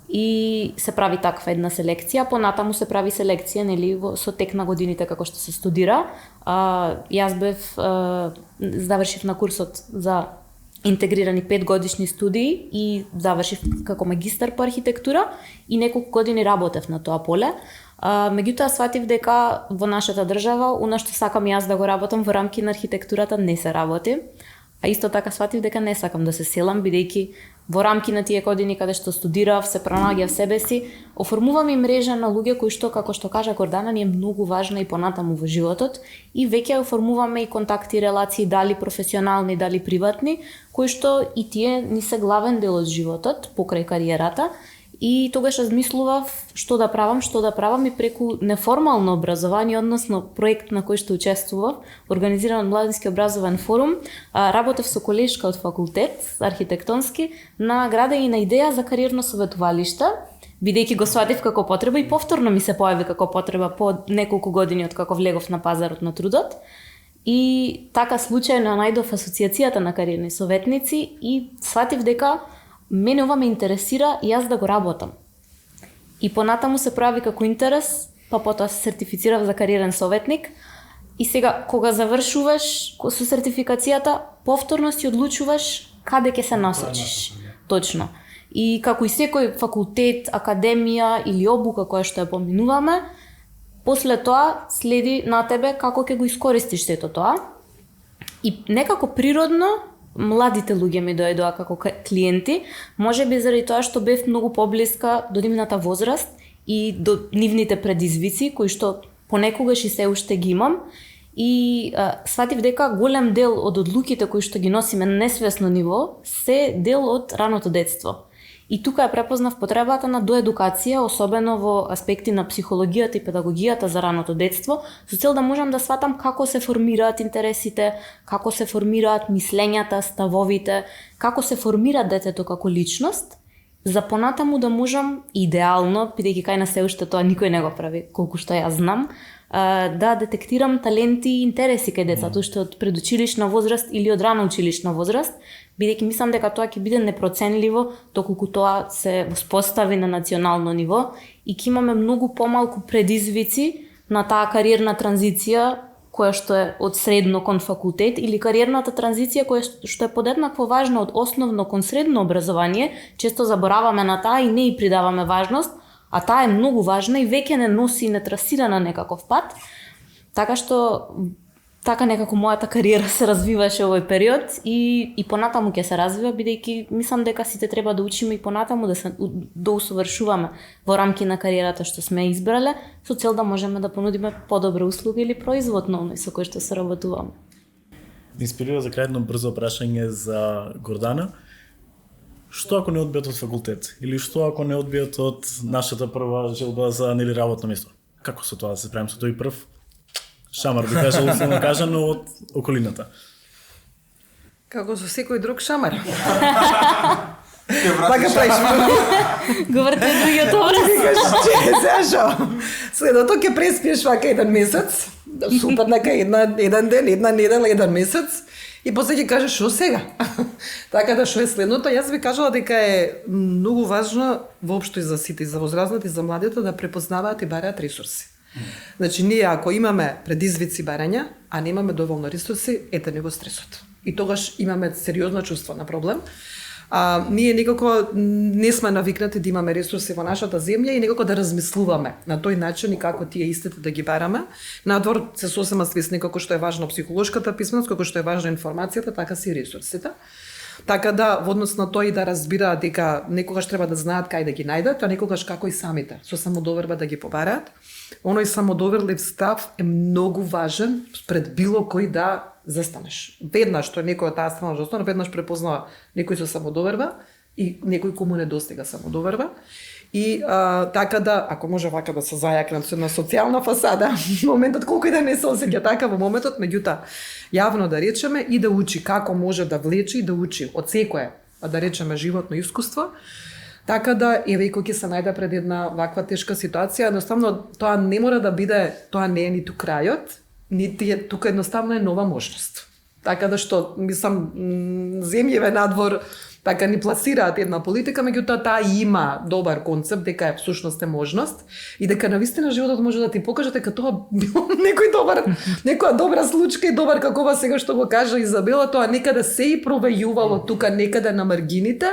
Speaker 4: и се прави таква една селекција. Понатаму се прави селекција, нели, со тек на годините како што се студира. Јас завршив на курсот за интегрирани 5 годишни студии и завршив како магистар по архитектура и неколку години работев на тоа поле. Меѓутоа сватив дека во нашата држава, она што сакам јас да го работам во рамки на архитектурата не се работи. А исто така сватив дека не сакам да се селам, бидејќи во рамки на тие години каде што студирав, се пронаѓав себе си, оформувам и мрежа на луѓе кои што, како што кажа Гордана, ни е многу важна и понатаму во животот, и веќе оформуваме и контакти, релации, дали професионални, дали приватни, кои што и тие ни се главен дел од животот, покрај кариерата. И тогаш размислував што да правам и преку неформално образование, односно проект на кој што учествував, организиран од Младински образовен форум, работев со колешка од факултет архитектонски на градење на идеја за кариерно советувалиште, бидејќи го сватив како потреба и повторно ми се појави како потреба по неколку години од како влегов на пазарот на трудот. И така случајно најдов асоциацијата на кариерни советници и сватив дека мене ова ме интересира и јас да го работам. И понатаму се прави како интерес, па потоа се сертифицирав за кариерен советник. И сега, кога завршуваш со сертификацијата, повторно си одлучуваш каде ќе се насочиш. Точно. И како и секој факултет, академија или обука која што ја поминуваме, после тоа следи на тебе како ќе го искористиш сето тоа. И некако природно младите луѓе ми дојдоа како клиенти, можеби заради тоа што бев многу поблиска до нивната возраст и до нивните предизвици кои што понекогаш и се уште ги имам, и сватив дека голем дел од одлуките кои што ги носиме на несвесно ниво се дел од раното детство. И тука ја препознав потребата на доедукација, особено во аспекти на психологијата и педагогијата за раното детство, со цел да можам да сватам како се формираат интересите, како се формираат мислењата, ставовите, како се формира детето како личност, за понатаму да можам идеално, бидејќи кај нас се уште тоа никој не го прави, колку што ја знам, да детектирам таленти и интереси кај децата, уште од предучилишна возраст или од рана училишна возраст, бидејќи мислам дека тоа ќе биде непроценливо доколку тоа се воспостави на национално ниво и ќе имаме многу помалку предизвици на таа кариерна транзиција која што е од средно кон факултет или кариерната транзиција која што е подеднакво важна од основно кон средно образование, често забораваме на таа и не и придаваме важност, а таа е многу важна и веќе не носи и не трасира на некаков пат. Така што така некако мојата кариера се развиваше овој период и понатаму ќе се развива, бидејќи мислам дека сите треба да учиме и понатаму да се доусовршуваме во рамки на кариерата што сме избрале, со цел да можеме да понудиме подобра услуга или производ на оној со кој што се работуваме.
Speaker 1: Инспирира за крај едно брзо прашање за Гордана. Што ако не одбијат од факултет? Или што ако не одбијат од нашата прва желба за нели работно место? Како со тоа да се правим со тој прв шамар, би кажал, условно кажано, од околината?
Speaker 3: Како со секој друг шамар. Така правиш.
Speaker 4: Говорите другиот образ.
Speaker 3: Викаш, че, зашо? Следото ќе преспиеш вака еден месец, супер, нека еден ден, една недела, еден месец, и после ќе кажеш шо сега? Така да шо е следното? Јас би кажала дека е многу важно воопшто и за сите, и за возрастните, и за младите да препознаваат и бараат ресурси. Значи, ние ако имаме предизвици барања, а немаме доволно ресурси, ете него стресот. И тогаш имаме сериозно чувство на проблем. Ние некако не сме навикнати да имаме ресурси во нашата земја и некако да размислуваме на тој начин и како тие истите да ги бараме. Надвор се сосема свесни како што е важно психолошката писменост, како што е важна информацијата, така си и ресурсите. Така да, во однос на тоа и да разбираат дека некогаш треба да знаат кај да ги најдат, а некогаш како и самите, со самодоверба да ги побараат. Оној самодоверлив став е многу важен пред било кој да застанеш. Веднаш што некој од таа страна застана, веднаш препознава некој со самодоверба и некој кому недостига самодоверба. И така да, ако може вака да се зајакнат со една социјална фасада, моментот колку и да не се осеќа така во моментот, меѓутоа јавно да речеме и да учи како може да влече и да учи од секое, да речеме животно искуство. Така да, еве кога ќе се најде пред една ваква тешка ситуација, едноставно тоа не мора да биде, тоа не е ниту крајот, нити е тука едноставно е нова можност. Така да што, мислам, земјеве надвор така ни пласираат една политика, меѓутоа таа има добар концепт дека е всушност е можност и дека навистина животот може да ти покаже дека тоа било некој добар, некоја добра случка и добар како ова сега што го кажа Изабела, тоа некаде се и провејувало тука некаде на маргините.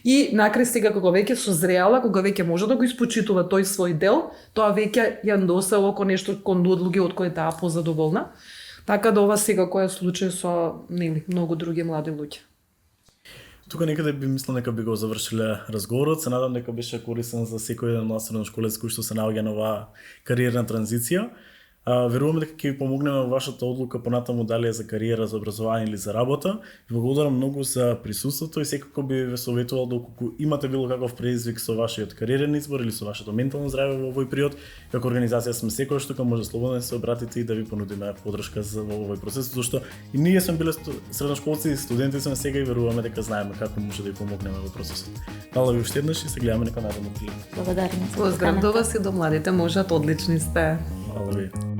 Speaker 3: И накрај сега кога веќе созреала, кога веќе може да го испочитува тој свој дел, тоа веќе ја носело ко нешто кон луѓе од кој таа позадоволна. Така да ова сега кој е случај со нели многу други млади луѓе.
Speaker 1: Тука некаде би мислам дека би го завршиле разговорот. Се надам дека беше корисен за секој еден млад средношколец кој што се наоѓа на оваа кариерна транзиција. Верувам дека ќе ви помогнеме во вашата одлука понатаму дали е за кариера, за образование или за работа. Ви благодарам многу за присуството и секако би ве советувал доколку имате било каков предизвик со вашиот кариерен избор или со вашето ментално здравје во овој период, како организација сме секогаш тука, може слободно да се обратите и да ви понудиме поддршка за овој процес, зашто и ние сме биле средношколци и студенти сме сега и веруваме дека знаеме како може да ви помогнеме во процесот. Фала ви уште еднаш и се гледаме нека наредно прилика.
Speaker 4: Благодарам.
Speaker 3: Поздрав до вас и до младите, можат, одлични сте.
Speaker 1: Фала ви.